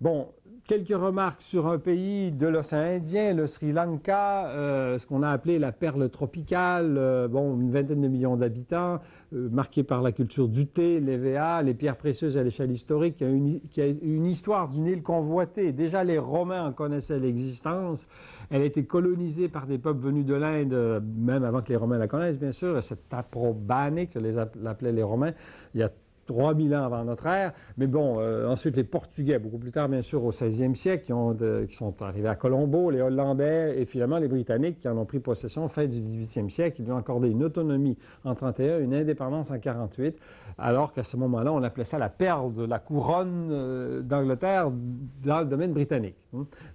Bon, quelques remarques sur un pays de l'océan Indien, le Sri Lanka, ce qu'on a appelé la perle tropicale, une vingtaine de millions d'habitants, marqué par la culture du thé, l'EVA, les pierres précieuses à l'échelle historique, qui a une histoire d'une île convoitée. Déjà, les Romains en connaissaient l'existence. Elle a été colonisée par des peuples venus de l'Inde, même avant que les Romains la connaissent, bien sûr, cette Taprobane, que l'appelaient les Romains, il y a 3000 ans avant notre ère, mais ensuite les Portugais, beaucoup plus tard bien sûr au 16e siècle, qui sont arrivés à Colombo, les Hollandais et finalement les Britanniques qui en ont pris possession fin du 18e siècle, qui lui ont accordé une autonomie en 31, une indépendance en 48, alors qu'à ce moment-là, on appelait ça la perle de la couronne d'Angleterre dans le domaine britannique,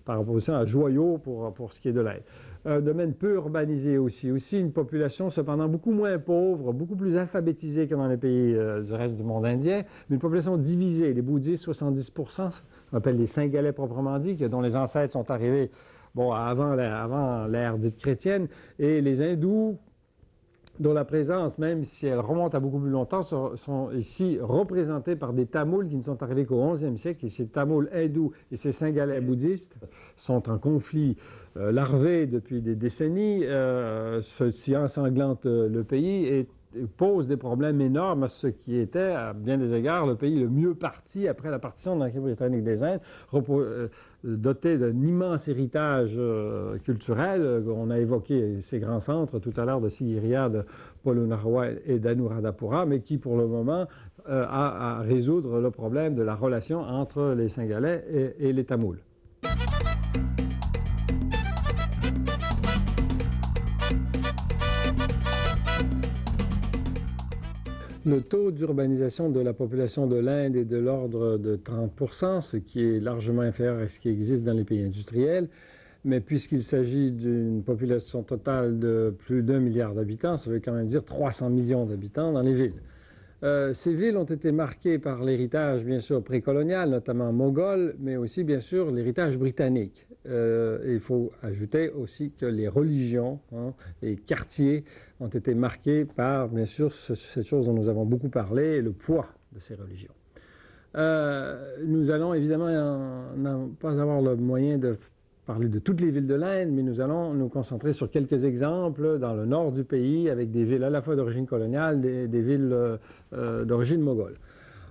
par opposition à joyau pour ce qui est de l'Inde. Un domaine peu urbanisé aussi. Aussi une population cependant beaucoup moins pauvre, beaucoup plus alphabétisée que dans les pays du reste du monde indien, mais une population divisée. Les bouddhistes, 70%, on appelle les Singhalais proprement dit, dont les ancêtres sont arrivés avant l'ère dite chrétienne, et les hindous, dont la présence, même si elle remonte à beaucoup plus longtemps, sont ici représentés par des Tamouls qui ne sont arrivés qu'au XIe siècle. Et ces Tamouls hindous et ces Singhalais bouddhistes sont en conflit larvé depuis des décennies. Ceci ensanglante le pays et pose des problèmes énormes à ce qui était, à bien des égards, le pays le mieux parti après la partition de l'Empire britannique des Indes, doté d'un immense héritage culturel. On a évoqué ces grands centres tout à l'heure de Sigiriya, de Polonnaruwa et d'Anuradhapura, mais qui, pour le moment, a à résoudre le problème de la relation entre les Singhalais et les Tamouls. Le taux d'urbanisation de la population de l'Inde est de l'ordre de 30%, ce qui est largement inférieur à ce qui existe dans les pays industriels. Mais puisqu'il s'agit d'une population totale de plus d'1 milliard d'habitants, ça veut quand même dire 300 millions d'habitants dans les villes. Ces villes ont été marquées par l'héritage, bien sûr, précolonial, notamment moghol, mais aussi, bien sûr, l'héritage britannique. Il faut ajouter aussi que les religions, les quartiers ont été marqués par, bien sûr, cette chose dont nous avons beaucoup parlé, le poids de ces religions. Nous allons évidemment pas avoir le moyen de parler de toutes les villes de l'Inde, mais nous allons nous concentrer sur quelques exemples dans le nord du pays, avec des villes à la fois d'origine coloniale, des villes d'origine moghole.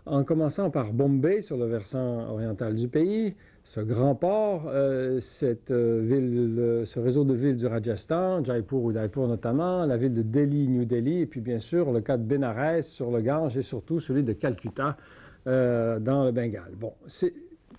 En commençant par Bombay, sur le versant oriental du pays, ce grand port, ce réseau de villes du Rajasthan, Jaipur ou Udaipur notamment, la ville de Delhi, New Delhi, et puis bien sûr le cas de Bénarès sur le Gange et surtout celui de Calcutta dans le Bengale. Bon,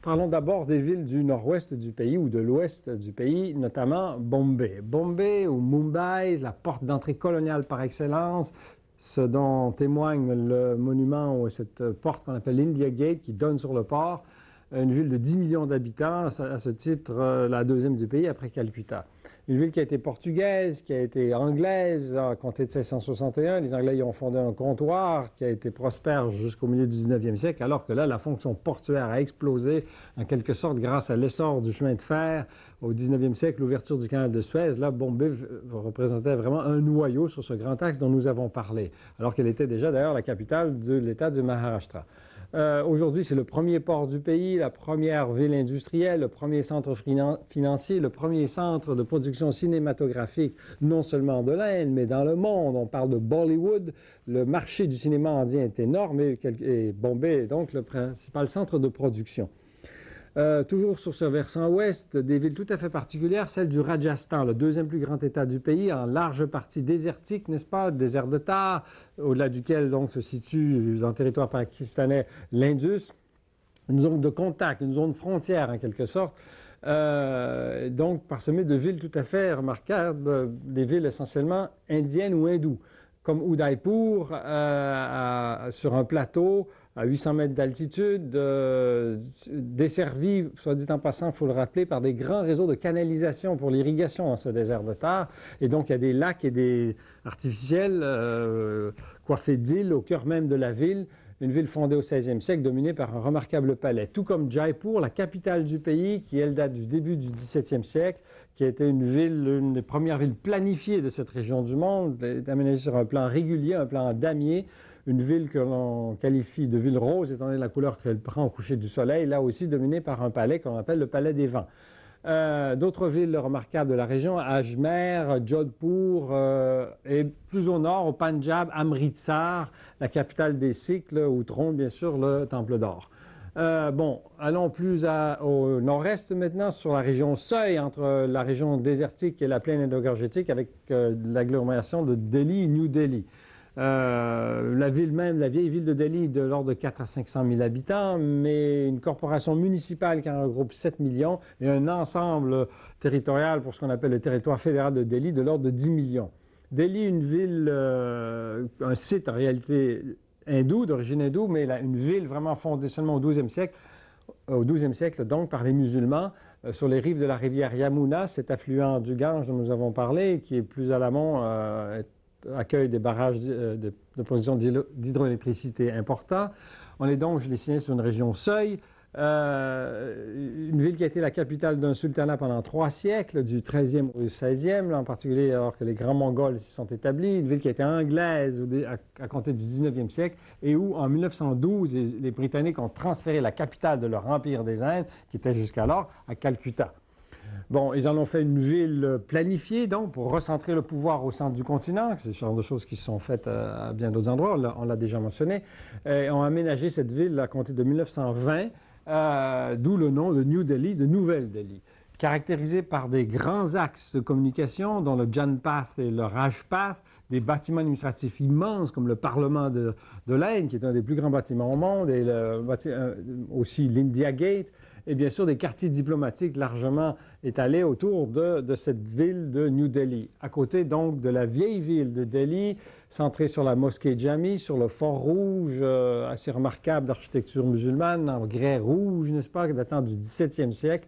parlons d'abord des villes du nord-ouest du pays ou de l'ouest du pays, notamment Bombay. Bombay ou Mumbai, la porte d'entrée coloniale par excellence, ce dont témoigne le monument ou cette porte qu'on appelle l'India Gate qui donne sur le port, une ville de 10 millions d'habitants, à ce titre la deuxième du pays après Calcutta. Une ville qui a été portugaise, qui a été anglaise, à compter de 1661. Les Anglais y ont fondé un comptoir qui a été prospère jusqu'au milieu du 19e siècle, alors que là, la fonction portuaire a explosé, en quelque sorte, grâce à l'essor du chemin de fer au 19e siècle, l'ouverture du canal de Suez. Là, Bombay représentait vraiment un noyau sur ce grand axe dont nous avons parlé, alors qu'elle était déjà d'ailleurs la capitale de l'État du Maharashtra. Aujourd'hui, c'est le premier port du pays, la première ville industrielle, le premier centre financier, le premier centre de production cinématographique, non seulement de l'Inde, mais dans le monde. On parle de Bollywood. Le marché du cinéma indien est énorme et Bombay est donc le principal centre de production. Toujours sur ce versant ouest, des villes tout à fait particulières, celle du Rajasthan, le deuxième plus grand État du pays, en large partie désertique, n'est-ce pas, désert de Thar, au-delà duquel donc se situe dans le territoire pakistanais l'Indus, une zone de contact, une zone frontière en quelque sorte, donc parsemée de villes tout à fait remarquables, des villes essentiellement indiennes ou hindoues, comme Udaipur, sur un plateau, à 800 mètres d'altitude, desservi, soit dit en passant, il faut le rappeler, par des grands réseaux de canalisation pour l'irrigation dans ce désert de Thar. Et donc, il y a des lacs et des artificiels coiffés d'îles au cœur même de la ville. Une ville fondée au XVIe siècle, dominée par un remarquable palais. Tout comme Jaipur, la capitale du pays, qui, elle, date du début du XVIIe siècle, qui a été une des premières villes planifiées de cette région du monde, aménagée sur un plan régulier, un plan damier, une ville que l'on qualifie de ville rose, étant donné la couleur qu'elle prend au coucher du soleil, là aussi dominée par un palais qu'on appelle le Palais des Vents. D'autres villes remarquables de la région, Ajmer, Jodhpur, et plus au nord, au Punjab, Amritsar, la capitale des Sikhs, où trône bien sûr le Temple d'Or. Allons plus au nord-est maintenant, sur la région seuil, entre la région désertique et la plaine indo-gangetique, avec l'agglomération de Delhi, New Delhi. La ville même, la vieille ville de Delhi, de l'ordre de 4 à 500 000 habitants, mais une corporation municipale qui en regroupe 7 millions et un ensemble territorial pour ce qu'on appelle le territoire fédéral de Delhi de l'ordre de 10 millions. Delhi, une ville, un site en réalité hindou, d'origine hindoue, mais une ville vraiment fondée seulement au XIIe siècle, donc par les musulmans, sur les rives de la rivière Yamuna, cet affluent du Gange dont nous avons parlé, qui est plus à l'amont, accueille des barrages de production d'hydroélectricité importants. On est donc, je l'ai signé, sur une région seuil. Une ville qui a été la capitale d'un sultanat pendant 3 siècles, du 13e au 16e, là, en particulier alors que les grands Mongols s'y sont établis. Une ville qui a été anglaise à compter du 19e siècle et où, en 1912, les Britanniques ont transféré la capitale de leur empire des Indes, qui était jusqu'alors à Calcutta. Bon, ils en ont fait une ville planifiée, donc, pour recentrer le pouvoir au centre du continent. C'est ce genre de choses qui se sont faites à bien d'autres endroits, on l'a déjà mentionné. Et ont aménagé cette ville à compter de 1920. D'où le nom de New Delhi, de Nouvelle-Delhi, caractérisé par des grands axes de communication, dont le Janpath et le Rajpath, des bâtiments administratifs immenses comme le Parlement de l'Inde, qui est un des plus grands bâtiments au monde, et aussi l'India Gate, et bien sûr des quartiers diplomatiques largement étalés autour de cette ville de New Delhi. À côté donc de la vieille ville de Delhi, centrée sur la mosquée Jami, sur le fort rouge, assez remarquable d'architecture musulmane, en grès rouge, n'est-ce pas, datant du 17e siècle,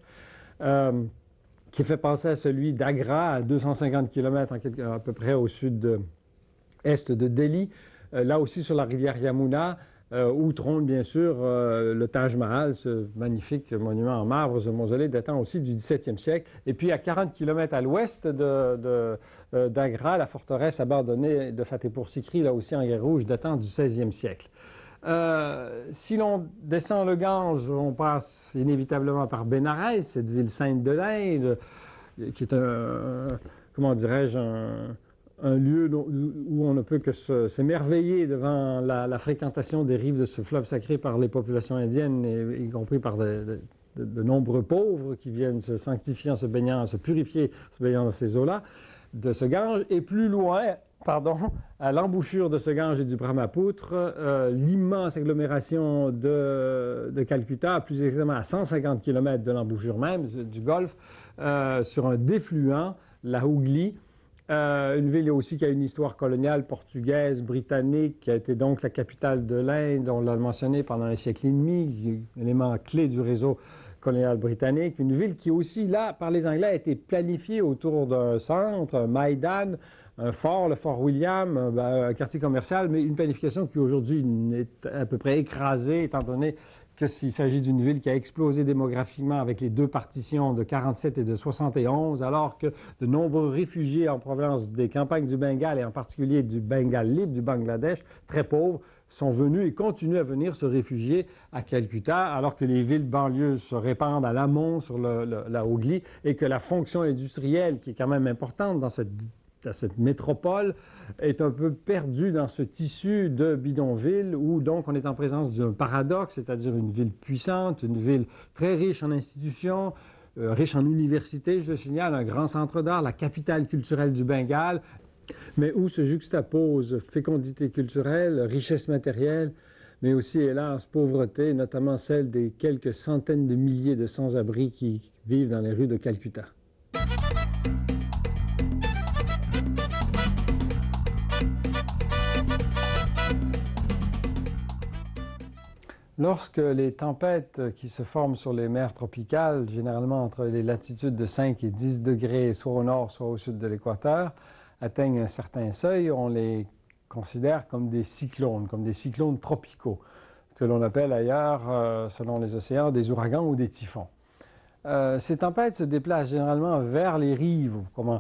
qui fait penser à celui d'Agra, à 250 km à peu près au sud-est de Delhi, là aussi sur la rivière Yamuna, où trône bien sûr le Taj Mahal, ce magnifique monument en marbre, ce mausolée datant aussi du 17e siècle. Et puis à 40 km à l'ouest d'Agra, la forteresse abandonnée de Fatehpur Sikri, là aussi en grès rouge, datant du 16e siècle. Si l'on descend le Gange, on passe inévitablement par Bénarès, cette ville sainte de l'Inde, qui est comment dirais-je, un lieu où on ne peut que s'émerveiller devant la fréquentation des rives de ce fleuve sacré par les populations indiennes, y compris par de nombreux pauvres qui viennent se sanctifier en se baignant, se purifier en se baignant dans ces eaux-là, de ce Gange. Et plus loin, à l'embouchure de ce Gange et du Brahmapoutre, l'immense agglomération de Calcutta, plus exactement à 150 km de l'embouchure même du Golfe, sur un défluent, la Hooghly, une ville aussi qui a une histoire coloniale portugaise, britannique, qui a été donc la capitale de l'Inde, on l'a mentionné pendant un siècle et demi, élément clé du réseau colonial britannique. Une ville qui aussi, là, par les Anglais, a été planifiée autour d'un centre, un Maïdan, un fort, le fort William, un quartier commercial, mais une planification qui aujourd'hui est à peu près écrasée, étant donné qu'il s'agit d'une ville qui a explosé démographiquement avec les 2 partitions de 47 et de 71, alors que de nombreux réfugiés en provenance des campagnes du Bengale, et en particulier du Bengale libre, du Bangladesh, très pauvres, sont venus et continuent à venir se réfugier à Calcutta, alors que les villes banlieues se répandent à l'amont sur la Hooghly, et que la fonction industrielle, qui est quand même importante dans cette métropole, est un peu perdue dans ce tissu de bidonville où donc on est en présence d'un paradoxe, c'est-à-dire une ville puissante, une ville très riche en institutions, riche en universités, je le signale, un grand centre d'art, la capitale culturelle du Bengale, mais où se juxtapose fécondité culturelle, richesse matérielle, mais aussi, hélas, pauvreté, notamment celle des quelques centaines de milliers de sans-abri qui vivent dans les rues de Calcutta. Lorsque les tempêtes qui se forment sur les mers tropicales, généralement entre les latitudes de 5 et 10 degrés, soit au nord, soit au sud de l'équateur, atteignent un certain seuil, on les considère comme des cyclones tropicaux, que l'on appelle ailleurs, selon les océans, des ouragans ou des typhons. Ces tempêtes se déplacent généralement vers les rives,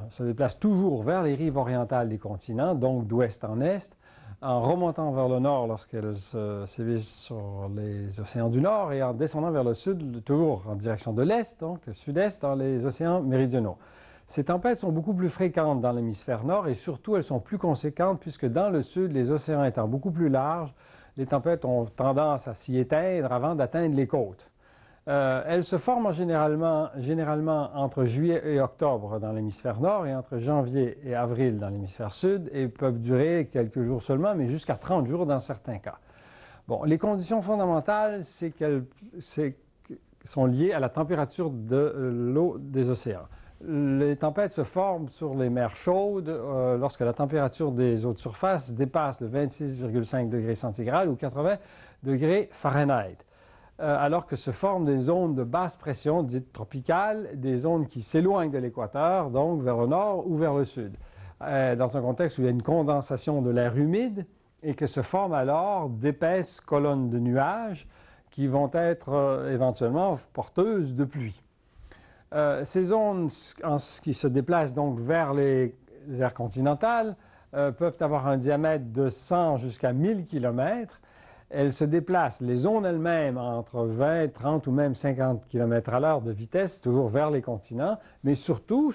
se déplacent toujours vers les rives orientales des continents, donc d'ouest en est, en remontant vers le nord lorsqu'elles sévissent sur les océans du nord et en descendant vers le sud, toujours en direction de l'est, donc sud-est, dans les océans méridionaux. Ces tempêtes sont beaucoup plus fréquentes dans l'hémisphère nord et surtout elles sont plus conséquentes puisque dans le sud, les océans étant beaucoup plus larges, les tempêtes ont tendance à s'y éteindre avant d'atteindre les côtes. Elles se forment généralement entre juillet et octobre dans l'hémisphère nord et entre janvier et avril dans l'hémisphère sud et peuvent durer quelques jours seulement, mais jusqu'à 30 jours dans certains cas. Bon, les conditions fondamentales, c'est qu'elles sont liées à la température de l'eau des océans. Les tempêtes se forment sur les mers chaudes lorsque la température des eaux de surface dépasse le 26,5 degrés centigrades ou 80 degrés Fahrenheit. alors que se forment des zones de basse pression dites tropicales, des zones qui s'éloignent de l'équateur, donc vers le nord ou vers le sud, dans un contexte où il y a une condensation de l'air humide et que se forment alors d'épaisses colonnes de nuages qui vont être éventuellement porteuses de pluie. Ces zones qui se déplacent donc vers les aires continentales peuvent avoir un diamètre de 100 jusqu'à 1000 km. Elles se déplacent, les zones elles-mêmes, entre 20, 30 ou même 50 km à l'heure de vitesse, toujours vers les continents, mais surtout,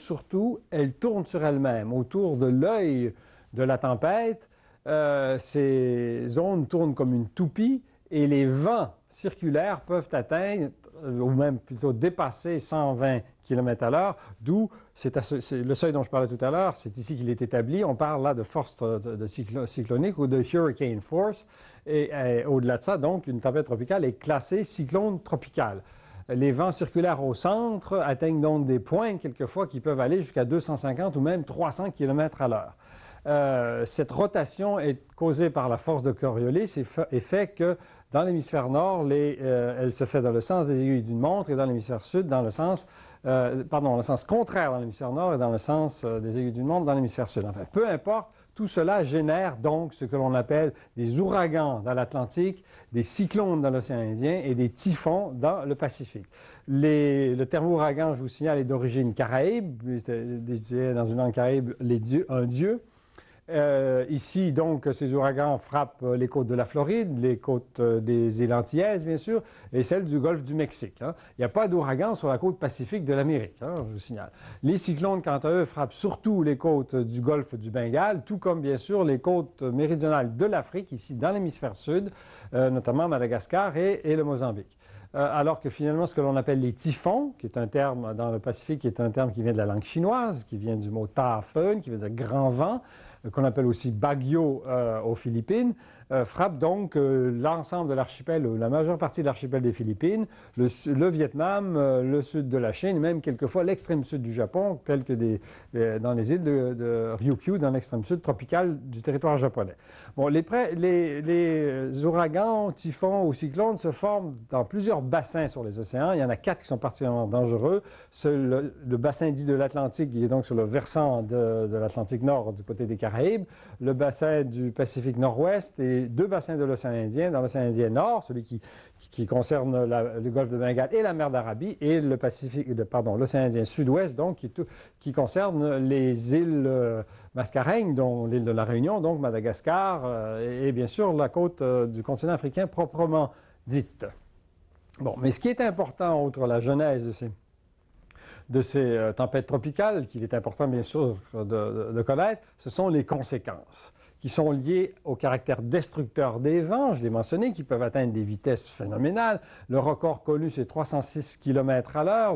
elles tournent sur elles-mêmes. Autour de l'œil de la tempête, ces zones tournent comme une toupie et les vents circulaires peuvent atteindre, ou même plutôt dépasser 120 km à l'heure, d'où c'est le seuil dont je parlais tout à l'heure, c'est ici qu'il est établi. On parle là de force cyclonique ou de hurricane force. Et au-delà de ça, donc, une tempête tropicale est classée cyclone tropical. Les vents circulaires au centre atteignent donc des pointes quelquefois qui peuvent aller jusqu'à 250 ou même 300 km à l'heure. Cette rotation est causée par la force de Coriolis et fait que dans l'hémisphère nord, elle se fait dans le sens des aiguilles d'une montre et dans l'hémisphère sud, dans le sens contraire dans l'hémisphère nord et dans le sens des aiguilles d'une montre dans l'hémisphère sud. Enfin, peu importe, tout cela génère donc ce que l'on appelle des ouragans dans l'Atlantique, des cyclones dans l'océan Indien et des typhons dans le Pacifique. Le terme ouragan, je vous signale, est d'origine caraïbe, dans une langue caraïbe, un dieu. Ici, donc, ces ouragans frappent les côtes de la Floride, les côtes des îles Antillaises, bien sûr, et celles du golfe du Mexique. Il n'y a pas d'ouragan sur la côte pacifique de l'Amérique, je vous signale. Les cyclones, quant à eux, frappent surtout les côtes du golfe du Bengale, tout comme, bien sûr, les côtes méridionales de l'Afrique, ici dans l'hémisphère sud, notamment Madagascar et le Mozambique. Alors que finalement, ce que l'on appelle les typhons, qui est un terme dans le Pacifique, qui est un terme qui vient de la langue chinoise, qui vient du mot typhoon, qui veut dire grand vent, qu'on appelle aussi bagyo aux Philippines, frappe donc l'ensemble de l'archipel, ou la majeure partie de l'archipel des Philippines, le Vietnam, le sud de la Chine, et même quelquefois l'extrême sud du Japon, tel que dans les îles de Ryukyu, dans l'extrême sud tropical du territoire japonais. Bon, les ouragans, typhons ou cyclones se forment dans plusieurs bassins sur les océans. Il y en a 4 qui sont particulièrement dangereux. Le bassin dit de l'Atlantique, qui est donc sur le versant de l'Atlantique Nord, du côté des Caraïbes, le bassin du Pacifique Nord-Ouest et 2 bassins de l'océan Indien. Dans l'océan Indien Nord, celui qui concerne le golfe de Bengale et la mer d'Arabie, et l'océan Indien Sud-Ouest, donc, qui concerne les îles Mascareignes, dont l'île de la Réunion, donc Madagascar, et bien sûr la côte du continent africain proprement dite. Bon, mais ce qui est important, outre la genèse de ces tempêtes tropicales, qu'il est important bien sûr de connaître, ce sont les conséquences qui sont liées au caractère destructeur des vents, je l'ai mentionné, qui peuvent atteindre des vitesses phénoménales. Le record connu, c'est 306 km à l'heure,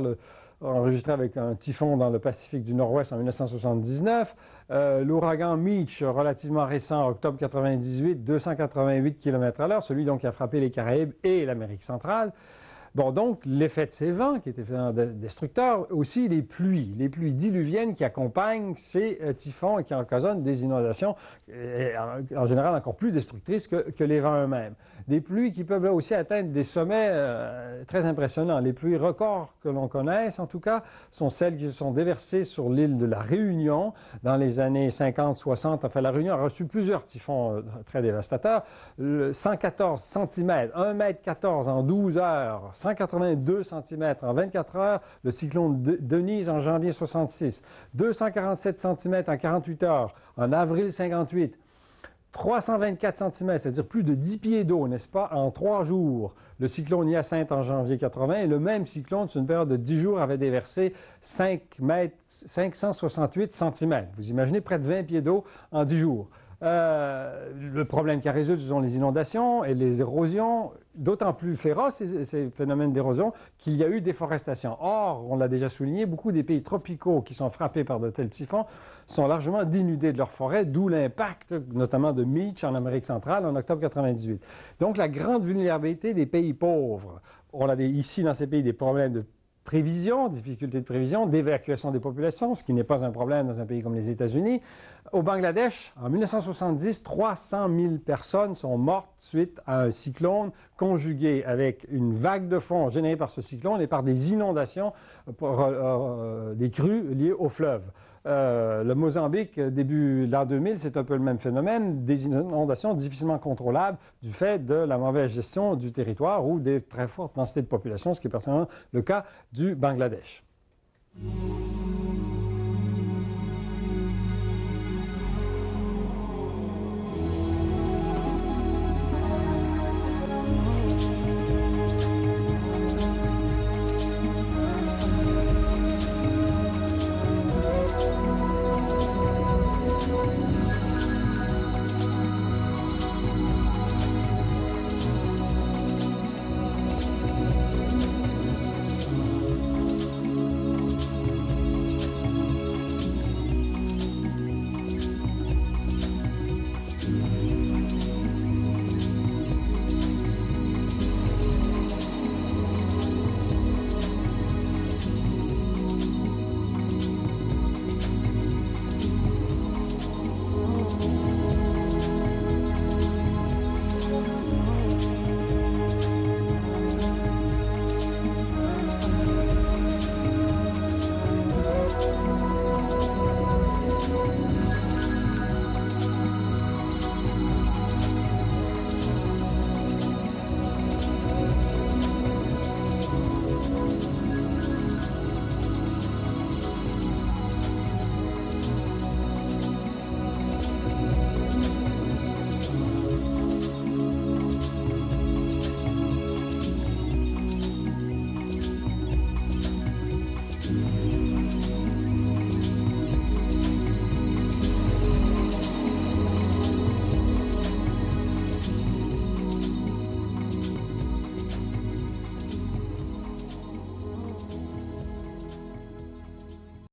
enregistré avec un typhon dans le Pacifique du Nord-Ouest en 1979. L'ouragan Mitch, relativement récent, octobre 1998, 288 km à l'heure, celui donc qui a frappé les Caraïbes et l'Amérique centrale. Bon, donc, l'effet de ces vents, qui est effectivement destructeur, aussi les pluies diluviennes qui accompagnent ces typhons et qui occasionnent des inondations, en général encore plus destructrices que les vents eux-mêmes. Des pluies qui peuvent là aussi atteindre des sommets très impressionnants. Les pluies records que l'on connaisse, en tout cas, sont celles qui se sont déversées sur l'île de la Réunion dans les années 50-60. Enfin, la Réunion a reçu plusieurs typhons très dévastateurs. 114 cm, 1,14 m en 12 heures, 182 cm en 24 heures, le cyclone Denise en janvier 66, 247 cm en 48 heures, en avril 58, 324 cm, c'est-à-dire plus de 10 pieds d'eau, n'est-ce pas, en 3 jours, le cyclone Hyacinthe en janvier 80, et le même cyclone, sur une période de 10 jours, avait déversé 568 cm. Vous imaginez près de 20 pieds d'eau en 10 jours. Le problème qui a résolu, ce sont les inondations et les érosions, d'autant plus féroces, ces phénomènes d'érosion, qu'il y a eu déforestation. Or, on l'a déjà souligné, beaucoup des pays tropicaux qui sont frappés par de tels typhons sont largement dénudés de leurs forêts, d'où l'impact notamment de Mitch en Amérique centrale en octobre 1998. Donc, la grande vulnérabilité des pays pauvres. On a ici, dans ces pays, des problèmes de prévision, difficulté de prévision, d'évacuation des populations, ce qui n'est pas un problème dans un pays comme les États-Unis. Au Bangladesh, en 1970, 300 000 personnes sont mortes suite à un cyclone conjugué avec une vague de fond générée par ce cyclone et par des inondations, des crues liées au fleuve. Le Mozambique, début de l'an 2000, c'est un peu le même phénomène, des inondations difficilement contrôlables du fait de la mauvaise gestion du territoire ou des très fortes densités de population, ce qui est personnellement le cas du Bangladesh.